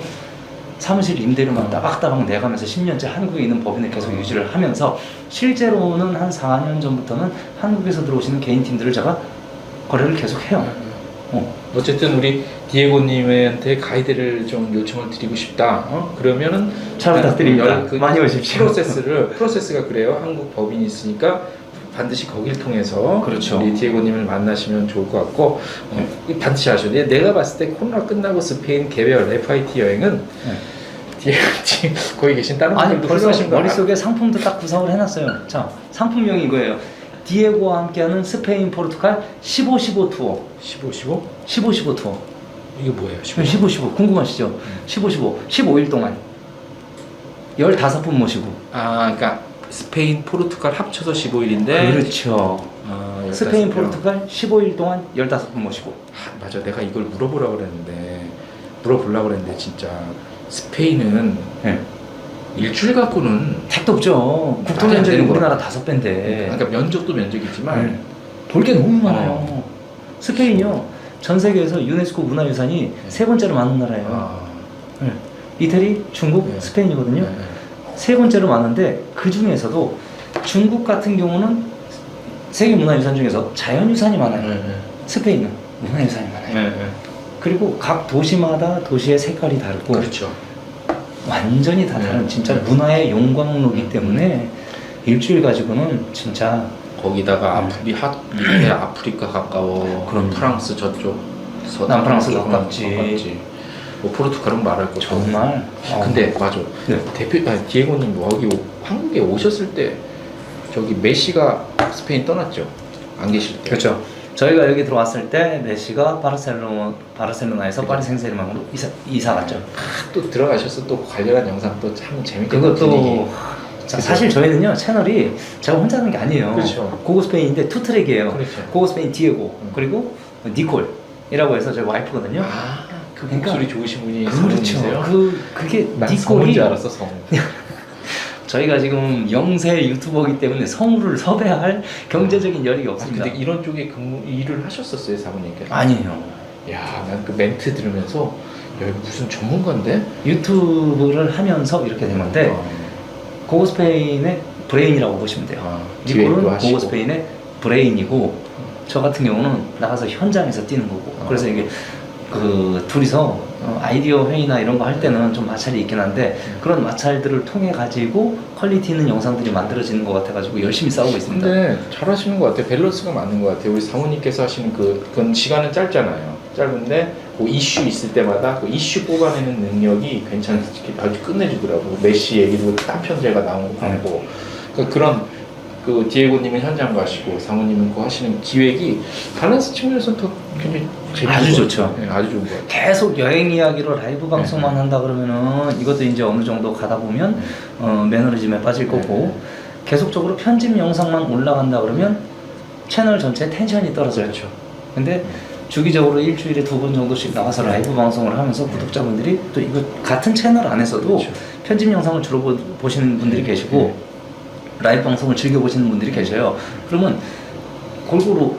사무실 임대료만 따박따박 내가면서 10년째 한국에 있는 법인을 계속 유지를 하면서 실제로는 한 4년 전부터는 한국에서 들어오시는 개인 팀들을 제가 거래를 계속 해요. 어쨌든 우리 디에고님한테 가이드를 좀 요청을 드리고 싶다. 그러면은 잘 부탁드립니다. 그 많이 오십시오. 프로세스가 그래요. 한국 법인이 있으니까 반드시 거길 통해서 그렇죠. 우리 디에고님을 만나시면 좋을 것 같고 반드시 하셔야 돼요. 내가 봤을 때 코로나 끝나고 스페인 개별 FIT 여행은 디에고님 거기 계신 다른 아니 분들도 벌써 훌륭하신 거 알아? 머릿속에 상품도 딱 구성을 해놨어요. 자 상품명이 이거예요. 디에고와 함께하는 스페인 포르투갈 15-15 투어. 15 15-15 투어. 이게 뭐예요? 15-15 궁금하시죠? 15-15 15일 동안 15분 모시고. 아, 그러니까 스페인, 포르투갈 합쳐서 15일인데 그렇죠. 스페인 15일. 포르투갈 15일 동안 15분 모시고. 맞아, 내가 이걸 물어보려고 그랬는데 진짜 스페인은 네. 일주일 갖고는 택도 없죠. 국토 말이 안 면적이 되는 거야. 우리나라 5배인데. 그러니까 면적도 면적이지만 볼 게 너무 많아요. 스페인이요. 전 세계에서 유네스코 문화유산이 세 번째로 많은 나라예요. 네. 이태리, 중국, 네. 스페인이거든요. 네. 세 번째로 많은데 그 중에서도 중국 같은 경우는 세계 문화유산 중에서 자연유산이 많아요. 스페인은 문화유산이 많아요. 그리고 각 도시마다 도시의 색깔이 다르고 그렇죠. 완전히 다 다른 진짜 문화의 용광로기 때문에 일주일 가지고는 진짜 거기다가 밑에 아프리카 가까워. 그럼 프랑스 저쪽 남프랑스 가깝지. 뭐 포르투갈은 말할 것도 정말. 근데 맞아. 네. 디에고님 여기 한국에 오셨을 때 저기 메시가 스페인 떠났죠. 안 계실 때. 그렇죠. 저희가 여기 들어왔을 때 메시가 바르셀로나에서 파리 생제르맹으로 이사 갔죠. 또 들어가셔서 또 관련한 영상 또 참 재밌게 그것도 사실 저희는요 채널이 제가 혼자 하는 게 아니에요. 그렇죠. 고고 스페인인데 투 트랙이에요. 그렇죠. 고고 스페인 디에고 그리고 니콜이라고 해서 저희 와이프거든요. 그 그러니까 목소리 좋으신 분이 그렇죠. 성우세요? 그게 난 니콜이 성우인 줄 알았어 성우. 저희가 지금 영세 유튜버이기 때문에 성우를 섭외할 경제적인 여력이 없습니다. 근데 이런 쪽에 일을 하셨었어요 사모님께서? 아니에요. 야, 난 그 멘트 들으면서 야 이거 무슨 전문가인데? 유튜브를 하면서 이렇게 된 건데 고고 스페인의 브레인이라고 보시면 돼요. 니콜은 고고 스페인의 브레인이고 저 같은 경우는 나가서 현장에서 뛰는 거고 그래서 이게 그 둘이서 아이디어 회의나 이런 거 할 때는 좀 마찰이 있긴 한데 그런 마찰들을 통해 가지고 퀄리티 있는 영상들이 만들어지는 것 같아가지고 열심히 싸우고 있습니다. 근데 잘하시는 것 같아요. 밸런스가 맞는 것 같아요. 우리 사모님께서 하시는 그건 시간은 짧잖아요. 짧은데 그 이슈 있을 때마다 그 이슈 뽑아내는 능력이 괜찮게 아주 끝내주더라고. 메시 얘기도 딴편 제가 나온 거 봤고 그러니까 그런 그 디에고님은 현장 가시고 사모님은 그거 하시는 기획이 밸런스 측면에서 더 굉장히 아주 좋죠. 네, 아주 좋은 것 같아요. 계속 여행 이야기로 라이브 방송만 한다 그러면은 이것도 이제 어느 정도 가다 보면 매너리즘에 빠질 거고 계속적으로 편집 영상만 올라간다 그러면 채널 전체 텐션이 떨어져요. 그렇죠. 근데 주기적으로 일주일에 2번 정도씩 나가서 라이브 방송을 하면서 구독자분들이 또 이거 같은 채널 안에서도 그렇죠. 편집 영상을 주로 보시는 분들이 계시고 라이브 방송을 즐겨보시는 분들이 계셔요. 그러면 골고루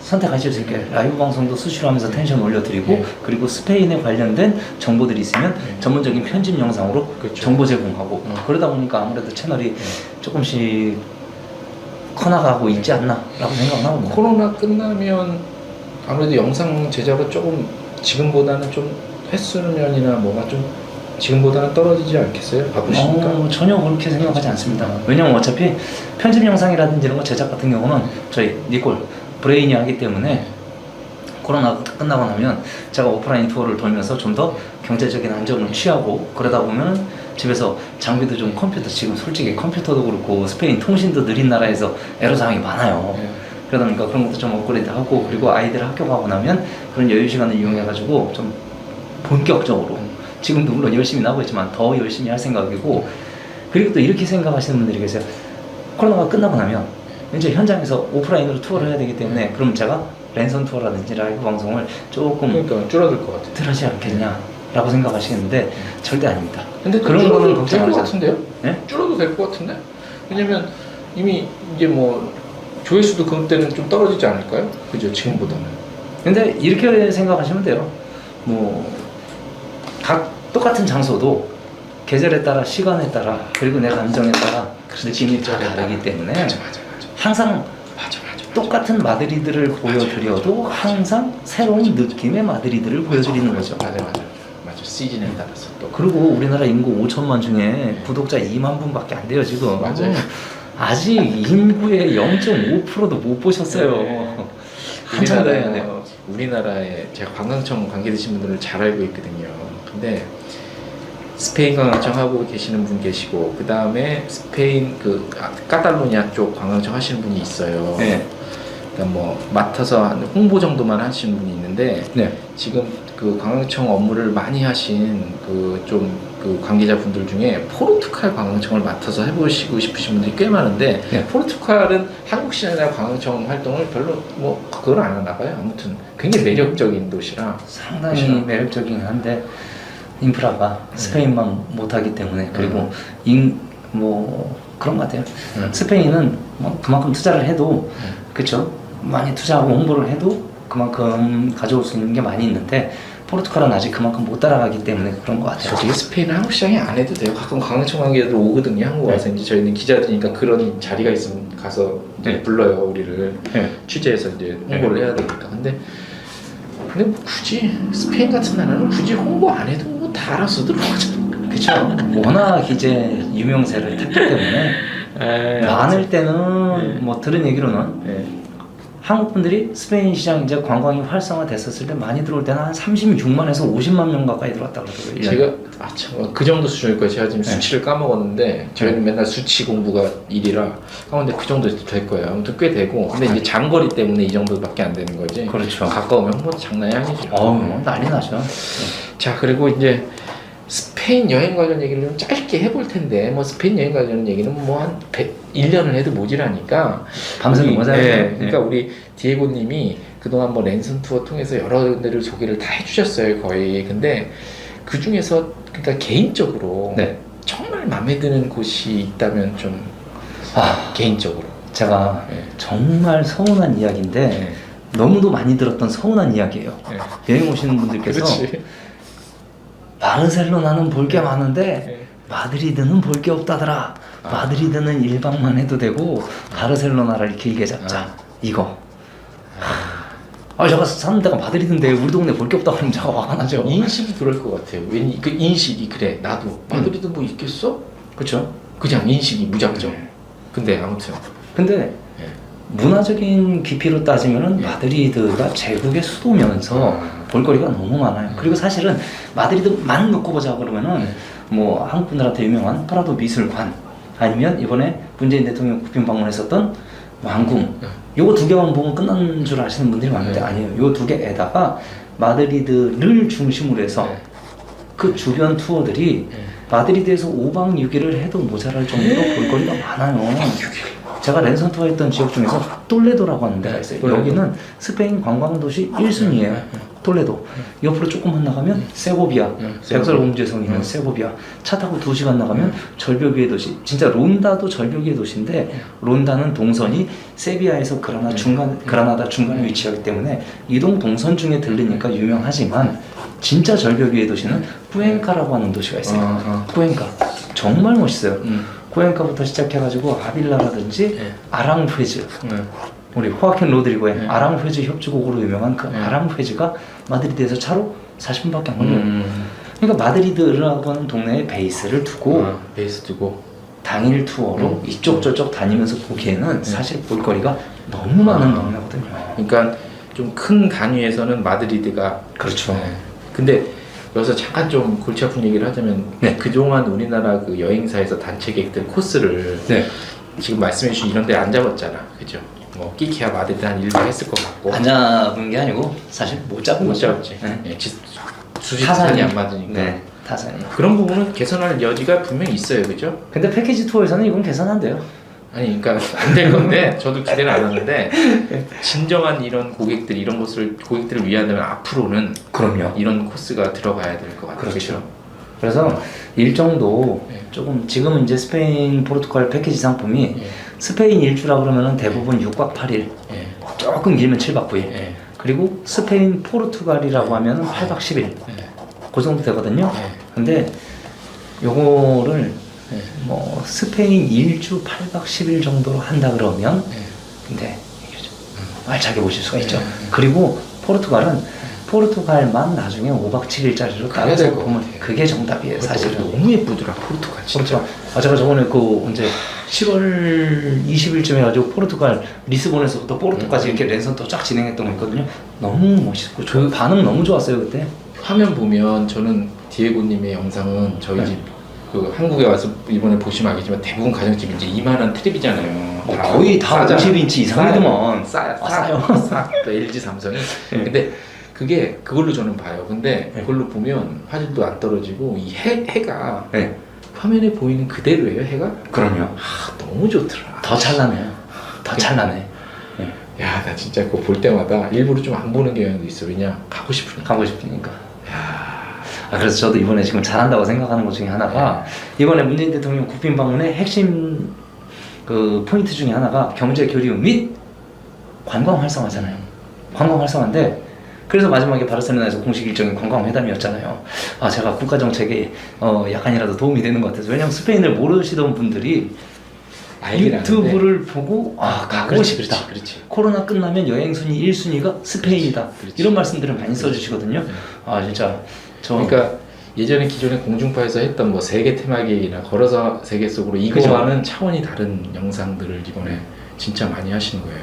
선택하실 수 있게 라이브 방송도 수시로 하면서 텐션 올려드리고 그리고 스페인에 관련된 정보들이 있으면 전문적인 편집 영상으로 그렇죠. 정보 제공하고 그러다 보니까 아무래도 채널이 조금씩 커나가고 있지 않나 라고 생각합니다. 코로나 끝나면 아무래도 영상 제작은 조금 지금보다는 좀 횟수면이나 뭐가 좀 지금보다는 떨어지지 않겠어요? 바쁘시니까? 전혀 그렇게 생각하지 않습니다. 왜냐면 어차피 편집 영상이라든지 이런 거 제작 같은 경우는 저희 니콜 브레인이 하기 때문에 코로나가 끝나고 나면 제가 오프라인 투어를 돌면서 좀 더 경제적인 안정을 취하고 그러다 보면 집에서 장비도 좀 컴퓨터 지금 솔직히 컴퓨터도 그렇고 스페인 통신도 느린 나라에서 애로사항이 많아요. 그러다 보니까 그런 것도 좀 업그레이드 하고 그리고 아이들 학교 가고 나면 그런 여유 시간을 이용해 가지고 좀 본격적으로 지금도 물론 열심히 나고 있지만 더 열심히 할 생각이고 그리고 또 이렇게 생각하시는 분들이 계세요. 코로나가 끝나고 나면 이제 현장에서 오프라인으로 투어를 해야 되기 때문에 그럼 제가 랜선 투어라든지 라이브 방송을 조금 그러니까 줄어들 것 같아요. 덜 하지 않겠냐라고 생각하시는데 절대 아닙니다. 근데 그런 거는 될것 걱정하지 같은데요? 네? 줄어도 될 것 같은데? 왜냐면 이미 이제 뭐 조회수도 그때는 좀 떨어지지 않을까요? 그죠? 지금보다는. 근데 이렇게 생각하시면 돼요. 뭐 각 똑같은 장소도 계절에 따라 시간에 따라 그리고 내 감정에 따라 느낌이 다 다르기 때문에 맞아. 항상 맞아. 똑같은 마드리드를 보여드려도 항상 새로운 느낌의 마드리드를 보여드리는 거죠. 맞아. 시즌에 따라서 또. 그리고 우리나라 인구 5천만 중에 구독자 2만 분밖에 안 돼요 지금. 맞아요. 아직 인구의 0.5%도 못 보셨어요. 한참 더 해야 돼요. 우리나라에 제가 관광청 관계 되신 분들을 잘 알고 있거든요. 근데 스페인 관광청 하고 계시는 분 계시고 그 다음에 스페인 그 카탈로니아 쪽 관광청 하시는 분이 있어요. 네. 그러니까 뭐 맡아서 한 홍보 정도만 하시는 분이 있는데 네. 지금 그 관광청 업무를 많이 하신 그 좀 그 관계자분들 중에 포르투갈 관광청을 맡아서 해보시고 싶으신 분들이 꽤 많은데 네. 포르투갈은 한국 시내나 관광청 활동을 별로 뭐 그걸 안 하나 봐요. 아무튼 굉장히 매력적인 도시라 상당히 그렇죠. 매력적이긴 한데 인프라가 스페인만 못하기 때문에 그리고 뭐 그런 것 같아요. 스페인은 뭐 그만큼 투자를 해도 그렇죠. 많이 투자하고 홍보를 해도 그만큼 가져올 수 있는 게 많이 있는데 포르투갈은 아직 그만큼 못 따라가기 때문에 그런 것 같아요. 솔직히 스페인은 한국 시장이 안 해도 돼요. 가끔 관광청 관계자들 오거든요. 한국 와서 이제 저희는 기자들이니까 그런 자리가 있으면 가서 이제 불러요 우리를 취재해서 이제 홍보를 해야 되니까. 근데 뭐 굳이 스페인 같은 나라는 굳이 홍보 안 해도 뭐 다 알아서 들어가잖아요. 그렇죠. 워낙 이제 유명세를 탔기 때문에 많을 때는 뭐 들은 얘기로는 한국 분들이 스페인 시장 이제 관광이 활성화됐었을 때 많이 들어올 때는 한 36만에서 50만 명 가까이 들어왔다 그러더라고요. 제가 그 정도 수준일 거예요. 제가 지금 수치를 까먹었는데 저희는 맨날 수치 공부가 일이라 근데 그 정도 될 거예요. 아무튼 꽤 되고 근데 이제 장거리 때문에 이 정도밖에 안 되는 거지. 그렇죠. 가까우면 뭐 장난이 아니죠. 난리 나죠. 자 그리고 이제 스페인 여행 관련 얘기를 좀 짧게 해볼 텐데 뭐 스페인 여행 관련 얘기는 뭐 한 1년을 해도 모자라니까 밤새는 거잖아요. 그러니까 우리 디에고님이 그동안 뭐 랜선 투어 통해서 여러 군데를 소개를 다 해주셨어요 거의. 근데 그 중에서 그러니까 개인적으로 정말 마음에 드는 곳이 있다면 좀 개인적으로 제가 정말 서운한 이야기인데 너무도 많이 들었던 서운한 이야기예요. 여행 오시는 분들께서 그렇지. 바르셀로나는 볼 게 많은데 마드리드는 볼 게 없다더라. 마드리드는 1박만 해도 되고 바르셀로나를 길게 잡자. 이거 아 제가 사는 데가 마드리드인데 우리 동네 볼 게 없다고 하면 제가 화가 나죠. 인식이 그럴 것 같아요. 왜냐 그 인식이 그래 나도 마드리드 뭐 있겠어? 그렇죠. 그냥 인식이 무작정. 근데 아무튼 근데 예. 문화적인 깊이로 따지면은 마드리드가 제국의 수도면서 볼거리가 너무 많아요. 그리고 사실은 마드리드만 놓고 보자 그러면은 뭐 한국 분들한테 유명한 프라도 미술관 아니면 이번에 문재인 대통령 국빈 방문했었던 왕궁 요거 두 개만 보면 끝난 줄 아시는 분들이 많은데 아니에요. 요 두 개에다가 마드리드를 중심으로 해서 그 주변 투어들이 마드리드에서 5박 6일을 해도 모자랄 정도로 볼거리가 많아요. 제가 랜선 투어 했던 지역 중에서 톨레도라고 하는 데가 있어요. 톨레도. 여기는 스페인 관광도시 1순위예요. 톨레도. 옆으로 조금만 나가면 세고비아. 백설공주의 성이는 세고비아. 차 타고 2시간 나가면 절벽 위의 도시. 진짜 론다도 절벽 위의 도시인데 론다는 동선이 세비야에서 그라나다 중간에 위치하기 때문에 이동 동선 중에 들리니까 유명하지만 진짜 절벽 위의 도시는 쿠엔카라고 하는 도시가 있어요. 쿠엔카. 정말 멋있어요. 쿠엔카부터 시작해가지고 아빌라라든지 아랑페즈 우리 호아킨 로드리고의 아랑페즈 협주곡으로 유명한 그 아랑페즈가 마드리드에서 차로 40분밖에 안 걸려요. 그러니까 마드리드라고 하는 동네에 베이스를 두고 베이스 두고 당일 투어로 이쪽 저쪽 다니면서 보기에는 사실 볼거리가 너무 많은 동네거든요. 그러니까 좀 큰 단위에서는 마드리드가 그렇죠. 근데 여기서 잠깐 좀 골치 아픈 얘기를 하자면 네. 그동안 우리나라 그 여행사에서 단체객들 코스를 네. 지금 말씀해주신 이런 데 안 잡았잖아, 그죠? 뭐 끼케야 마드리드 한 일부 했을 것 같고 안 잡은 게 아니고 사실 못 잡은 못 거죠. 잡았지. 네. 예, 수지타산이 안 맞으니까 네, 타산이. 그런 부분은 개선할 여지가 분명히 있어요, 그죠? 근데 패키지 투어에서는 이건 개선한대요. 아니, 그러니까 안 될 건데 저도 기대는 안 하는데 진정한 이런 고객들 이런 고객들을 위한다면 앞으로는 그럼요. 이런 코스가 들어가야 될 것 같아요. 그렇죠. 그래서 일정도 네. 조금 지금은 이제 스페인, 포르투갈 패키지 상품이 예. 스페인 일주라 그러면은 대부분 6박 8일, 예. 조금 길면 7박 9일. 예. 그리고 스페인, 포르투갈이라고 하면은 8박 10일. 예. 그 정도 되거든요. 예. 근데 요거를 예. 뭐 스페인 일주 8박 10일 정도로 한다 그러면 예. 근데 이게 좀 알차게 보실 수가 있죠. 그리고 포르투갈만 나중에 5박 7일짜리로 가야 될 따라서 것 보면 같아요. 그게 정답이에요. 사실은. 너무 예쁘더라 포르투갈 진짜. 그렇죠. 아 제가 저번에 그 언제 10월 20일쯤 해가지고 포르투갈 리스본에서부터 포르투까지 이렇게 랜선 또 쫙 진행했던 거 있거든요. 너무 멋있고 저 반응 너무 좋았어요 그때. 화면 보면 저는 디에고님의 영상은 저희 네. 집 그 한국에 와서 이번에 보시면 알겠지만 대부분 가정집이 이제 이만한 트립이잖아요. 거의 다 50인치 이상이더만. 싸요. 또 LG 삼성이. 네. 근데 그게 그걸로 저는 봐요. 근데 네. 그걸로 보면 화질도 안 떨어지고 이 해가 네. 화면에 보이는 그대로예요. 해가. 그럼요. 너무 좋더라. 더 찬란해요. 더 찬란해. 야, 나 진짜 그거 볼 때마다 일부러 좀 안 보는 경향도 있어. 왜냐 가고 싶으니까. 가고 싶으니까. 그래서 저도 이번에 지금 잘한다고 생각하는 것 중에 하나가 이번에 문재인 대통령 국빈 방문의 핵심 그 포인트 중에 하나가 경제 교류 및 관광 활성화잖아요. 관광 활성화인데 그래서 마지막에 바르셀로나에서 공식 일정이 관광 회담이었잖아요. 아 제가 국가 정책에 약간이라도 도움이 되는 것 같아서 왜냐면 스페인을 모르시던 분들이 유튜브를 보고 가고 그렇지, 싶다. 그렇지. 코로나 끝나면 여행 순위 1순위가 스페인이다. 그렇지. 이런 말씀들을 많이 써주시거든요. 아 진짜 그러니까 예전에 기존에 공중파에서 했던 뭐 세계 테마기나 걸어서 세계 속으로 이거와는 차원이 다른 영상들을 이번에 진짜 많이 하시는 거예요.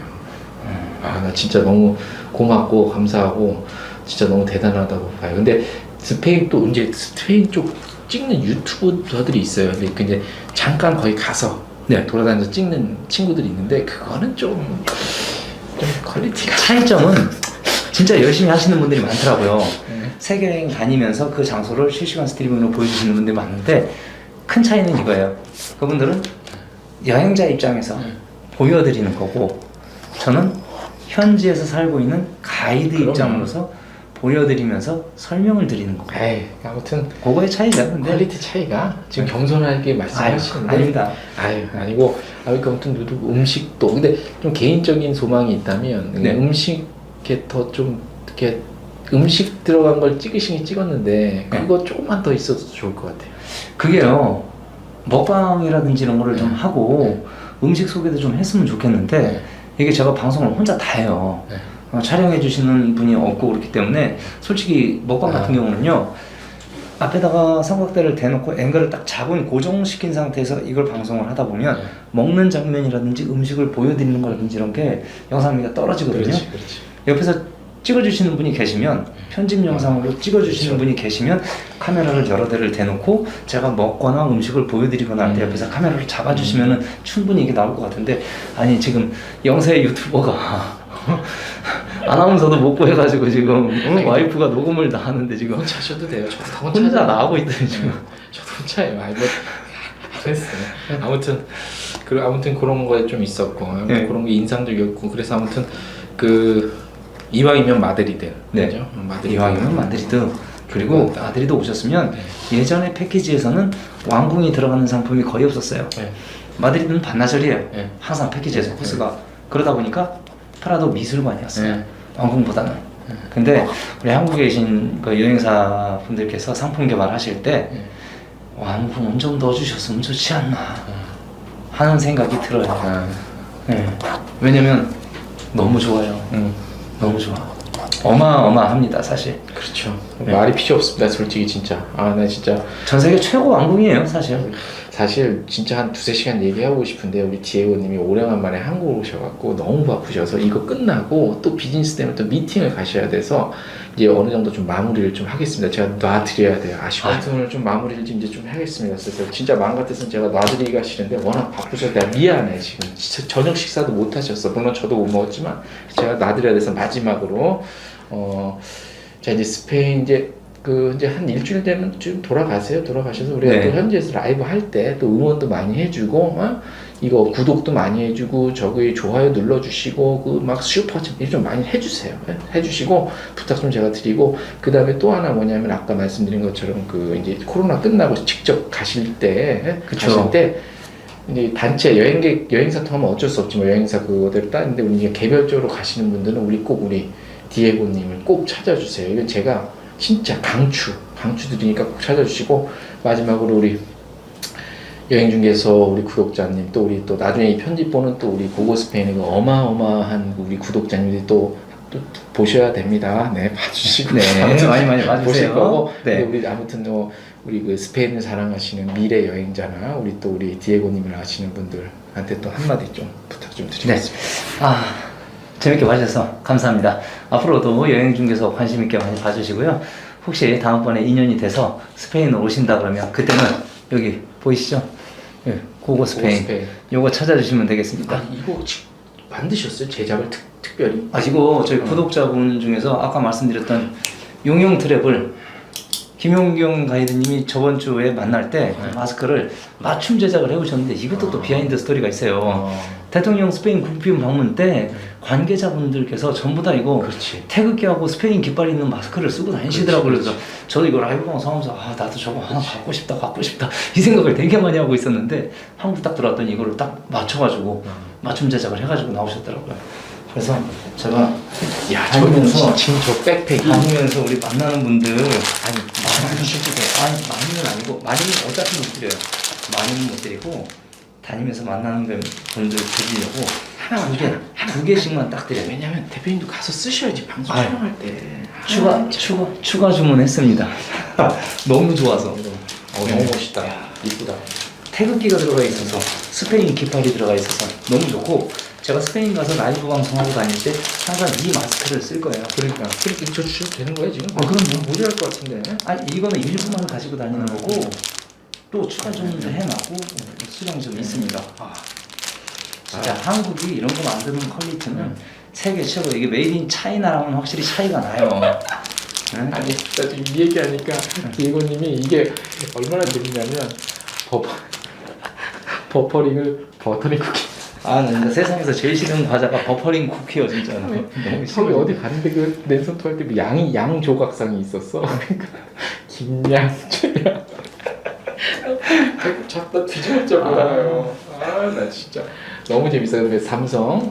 아 나 진짜 너무 고맙고 감사하고 진짜 너무 대단하다고 봐요. 근데 스페인 또 이제 스페인 쪽 찍는 유튜버들이 있어요. 근데 이제 잠깐 거기 가서 돌아다니면서 찍는 친구들이 있는데 그거는 좀 퀄리티가 차이점은 진짜 열심히 하시는 분들이 많더라고요. 세계 여행 다니면서 그 장소를 실시간 스트리밍으로 보여주시는 분들이 많은데 큰 차이는 이거예요. 그분들은 여행자 입장에서 보여드리는 거고 저는 현지에서 살고 있는 가이드 그럼요. 입장으로서 보여드리면서 설명을 드리는 거. 에이 아무튼 그거의 차이죠. 근데 퀄리티 차이가 지금 겸손하게 말씀하시는데 아닙니다. 아니고 아무튼 음식도 근데 좀 개인적인 소망이 있다면 네. 음식에 더 좀 이렇게 음식 들어간 걸 찍었는데 그거 조금만 더 있어도 좋을 것 같아요. 그게요 먹방이라든지 이런 거를 좀 하고 음식 소개도 좀 했으면 좋겠는데 이게 제가 방송을 혼자 다 해요. 촬영해 주시는 분이 없고 그렇기 때문에 솔직히 먹방 같은 경우는요, 앞에다가 삼각대를 대놓고 앵글을 딱 잡은 고정시킨 상태에서 이걸 방송을 하다 보면 먹는 장면이라든지 음식을 보여드리는 거라든지 이런 게 영상미가 떨어지거든요. 그렇지. 옆에서 찍어주시는 분이 계시면, 편집 영상으로 찍어주시는 분이 계시면 카메라를 여러 대를 대놓고 제가 먹거나 음식을 보여드리거나 할 때 옆에서 카메라를 잡아주시면 충분히 이게 나올 것 같은데, 아니 지금 영세 유튜버가 아나운서도 못 구해가지고 지금 와이프가 녹음을 다 하는데 지금 혼자 하셔도 돼요. 저도 다 혼자 나가고 있더니 지금. 저도 혼자예요. 아니 뭐 그랬어요. 아무튼 그런 거에 좀 있었고 네. 그런 게 인상적이었고 그래서 아무튼 그 이왕이면 마드리드. 네. 그죠? 마드리드. 이왕이면 마드리드. 그리고 마드리드 오셨으면 예전에 패키지에서는 왕궁이 들어가는 상품이 거의 없었어요. 네. 마드리드는 반나절이에요. 네. 항상 패키지에서 코스가. 그러다 보니까 프라도 미술관이었어요. 네. 왕궁보다는. 근데 우리 한국에 계신 그 여행사 분들께서 상품 개발하실 때 왕궁은 좀 넣어주셨으면 좋지 않나 하는 생각이 들어요. 네. 왜냐면 너무 좋아요. 너무 좋아. 어마어마합니다, 사실. 그렇죠. 네. 말이 필요 없습니다. 솔직히 진짜. 나 진짜 전 세계 최고 왕궁이에요, 사실. 사실 진짜 한 두세 시간 얘기하고 싶은데 우리 디에고님이 오래간만에 한국 오셔갖고 너무 바쁘셔서 이거 끝나고 또 비즈니스 때문에 또 미팅을 가셔야 돼서 이제 어느 정도 좀 마무리를 좀 하겠습니다. 제가 놔드려야 돼요. 아쉬워요. 오늘 좀 마무리를 이제 좀 하겠습니다. 그래서 진짜 마음 같아서는 제가 놔드리기가 싫은데 워낙 바쁘셔서 내가 미안해 지금. 진짜 저녁 식사도 못 하셨어. 물론 저도 못 먹었지만 제가 놔드려야 돼서 마지막으로 자 이제 스페인 이제 한 일주일 되면 좀 돌아가셔서 우리가 네. 또 현지에서 라이브 할 때 또 응원도 많이 해주고 이거 구독도 많이 해주고 저기 좋아요 눌러주시고 그 막 슈퍼챗 좀 많이 해주세요. 해주시고 부탁 좀 제가 드리고 그 다음에 또 하나 뭐냐면 아까 말씀드린 것처럼 그 이제 코로나 끝나고 직접 가실 때 이제 단체 여행사 통하면 어쩔 수 없지 뭐 여행사 그거대로 따는데 우리 이제 개별적으로 가시는 분들은 우리 디에고님을 꼭 찾아주세요. 이건 제가 진짜 강추 드리니까 꼭 찾아주시고 마지막으로 우리 여행중개소 우리 구독자님 또 우리 또 나중에 이 편집 보는 또 우리 고고 스페인의 그 어마어마한 우리 구독자님들이 또 보셔야 됩니다. 네 봐주시고 네, 많이 봐주세요. 보실 거고 네. 우리 아무튼 우리 그 스페인을 사랑하시는 미래 여행자나 우리 디에고님을 아시는 분들한테 또 한마디 좀 부탁 좀 드리겠습니다. 재밌게 봐주셔서 감사합니다. 앞으로도 여행중개소 관심 있게 많이 봐주시고요. 혹시 다음번에 인연이 돼서 스페인 오신다 그러면 그때는 여기 보이시죠? 고고 스페인. 요거 찾아주시면 되겠습니다. 이거 만드셨어요? 제작을 특별히? 이거 저희 구독자분 중에서 아까 말씀드렸던 용용 트랩을 김용경 가이드님이 저번 주에 만날 때 마스크를 맞춤 제작을 해오셨는데 이것도 또 비하인드 스토리가 있어요. 대통령 스페인 국빈 방문 때 관계자분들께서 전부 다 이거 태극기하고 스페인 깃발 있는 마스크를 쓰고 다니시더라고요. 그래서 저도 이거 라이브 방송하면서 나도 저거 하나 갖고 싶다 이 생각을 되게 많이 하고 있었는데 한국 딱 들어왔더니 이거를 딱 맞춰가지고 맞춤 제작을 해가지고 나오셨더라고요. 그래서 제가 다니면서 저 백팩이 다니면서 우리 만나는 분들 많이는 아니고 많이는 어차피 못 드려요. 많이는 못 드리고 다니면서 만나는 분들 드리려고 두 개씩만 딱 드려요. 왜냐면 대표님도 가서 쓰셔야지 방송 촬영할 때 추가 주문했습니다. 너무 좋아서. 너무 멋있다. 이쁘다. 태극기가 들어가 있어서 스페인 깃발이 들어가 있어서 너무 좋고 제가 스페인 가서 라이브 방송하고 다닐 때 항상 이 마스크를 쓸 거예요. 그러니까 저 주셔도 되는 거예요 지금? 그럼 뭐 모자랄 것 같은데. 이거는 일부만 가지고 다니는 거고 또 추가 주문도 해놨고 수량이 좀 있습니다. 진짜 한국이 이런 거 만드는 퀄리티는 세계 최고. 이게 메이드 인 차이나랑은 확실히 차이가 나요. 아니 진짜 지금 이 얘기하니까 디에고님이 이게 얼마나 재밌냐면 버터링 쿠키. 나 진짜 세상에서 제일 싫은 과자가 버퍼링 쿠키요 진짜. 너무 처음에 어디 갔는데 그 랜선 토할 때 양 조각상이 있었어. 김양, 최양. 잡다 뒤집어져버려요. 나 진짜 너무 재밌어요. 근데 삼성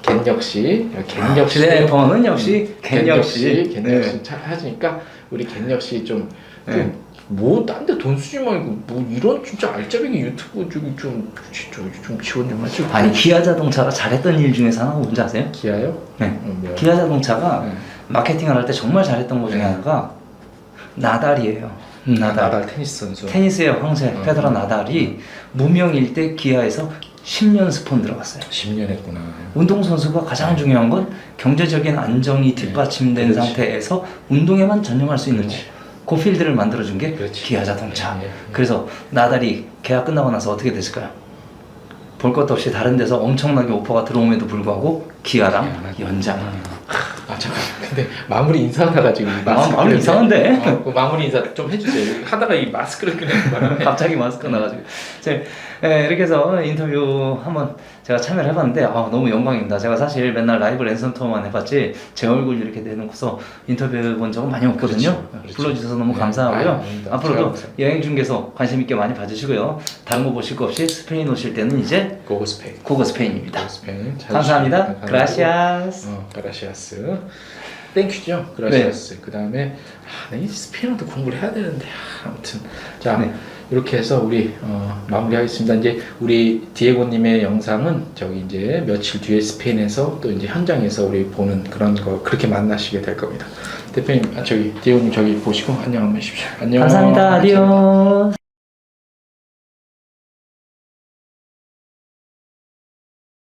겐 역시 휴대폰은 역시 겐 역시 하시니까 우리 겐 역시 좀 뭐 딴 데 돈 쓰지 말고 뭐 이런 진짜 알짜배기 유튜브 좀 지원 좀 하죠. 아니 기아 자동차가 잘했던 일 중에서 하나가 뭔지 아세요? 기아요? 네. 뭐야? 기아 자동차가 네. 마케팅을 할 때 정말 잘했던 것 중에 네. 하나가 나달이에요. 나달 테니스 선수. 테니스의 황제 페데러 나달이 무명일 때 기아에서 10년 스폰 들어갔어요. 10년 했구나. 운동선수가 가장 중요한 건 경제적인 안정이 뒷받침된 그렇지. 상태에서 운동에만 전념할 수 있는 거. 그렇지. 그 필드를 만들어준 게 그렇지. 기아 자동차. 예, 예. 그래서 나달이 계약 끝나고 나서 어떻게 됐을까요? 볼 것도 없이 다른 데서 엄청나게 오퍼가 들어옴에도 불구하고 기아랑 연장. 아 잠깐. 근데 마무리 인사 나가지고 마무리 이상한데? 그 마무리 인사 좀 해주세요. 하다가 이 마스크를 끄는 바람에 갑자기 마스크 나가지고. 이렇게 해서 인터뷰 한번 제가 참여를 해봤는데 너무 영광입니다. 제가 사실 맨날 라이브 랜선 투어만 해봤지 제 얼굴 이렇게 내놓고서 인터뷰 해본 적은 많이 없거든요. 그렇죠. 불러주셔서 너무 네. 감사하고요. 아닙니다. 앞으로도 제가 감사합니다. 여행 중개소 관심 있게 많이 봐주시고요. 다른 거 보실 거 없이 스페인 오실 때는 이제 고고 스페인. 고고 스페인입니다. 고고 스페인. 감사합니다. 그라시아스. 그라시아스. 땡큐죠. 그라시아스. 그 다음에 이 스페인어도 공부를 해야 되는데 아무튼 자 네. 이렇게 해서 우리 마무리하겠습니다. 이제 우리 디에고님의 영상은 저기 이제 며칠 뒤에 스페인에서 또 이제 현장에서 우리 보는 그런 거 그렇게 만나시게 될 겁니다. 대표님 저기 디에고님 저기 보시고 안녕 한번 해주십시오. 안녕. 감사합니다. 아디오.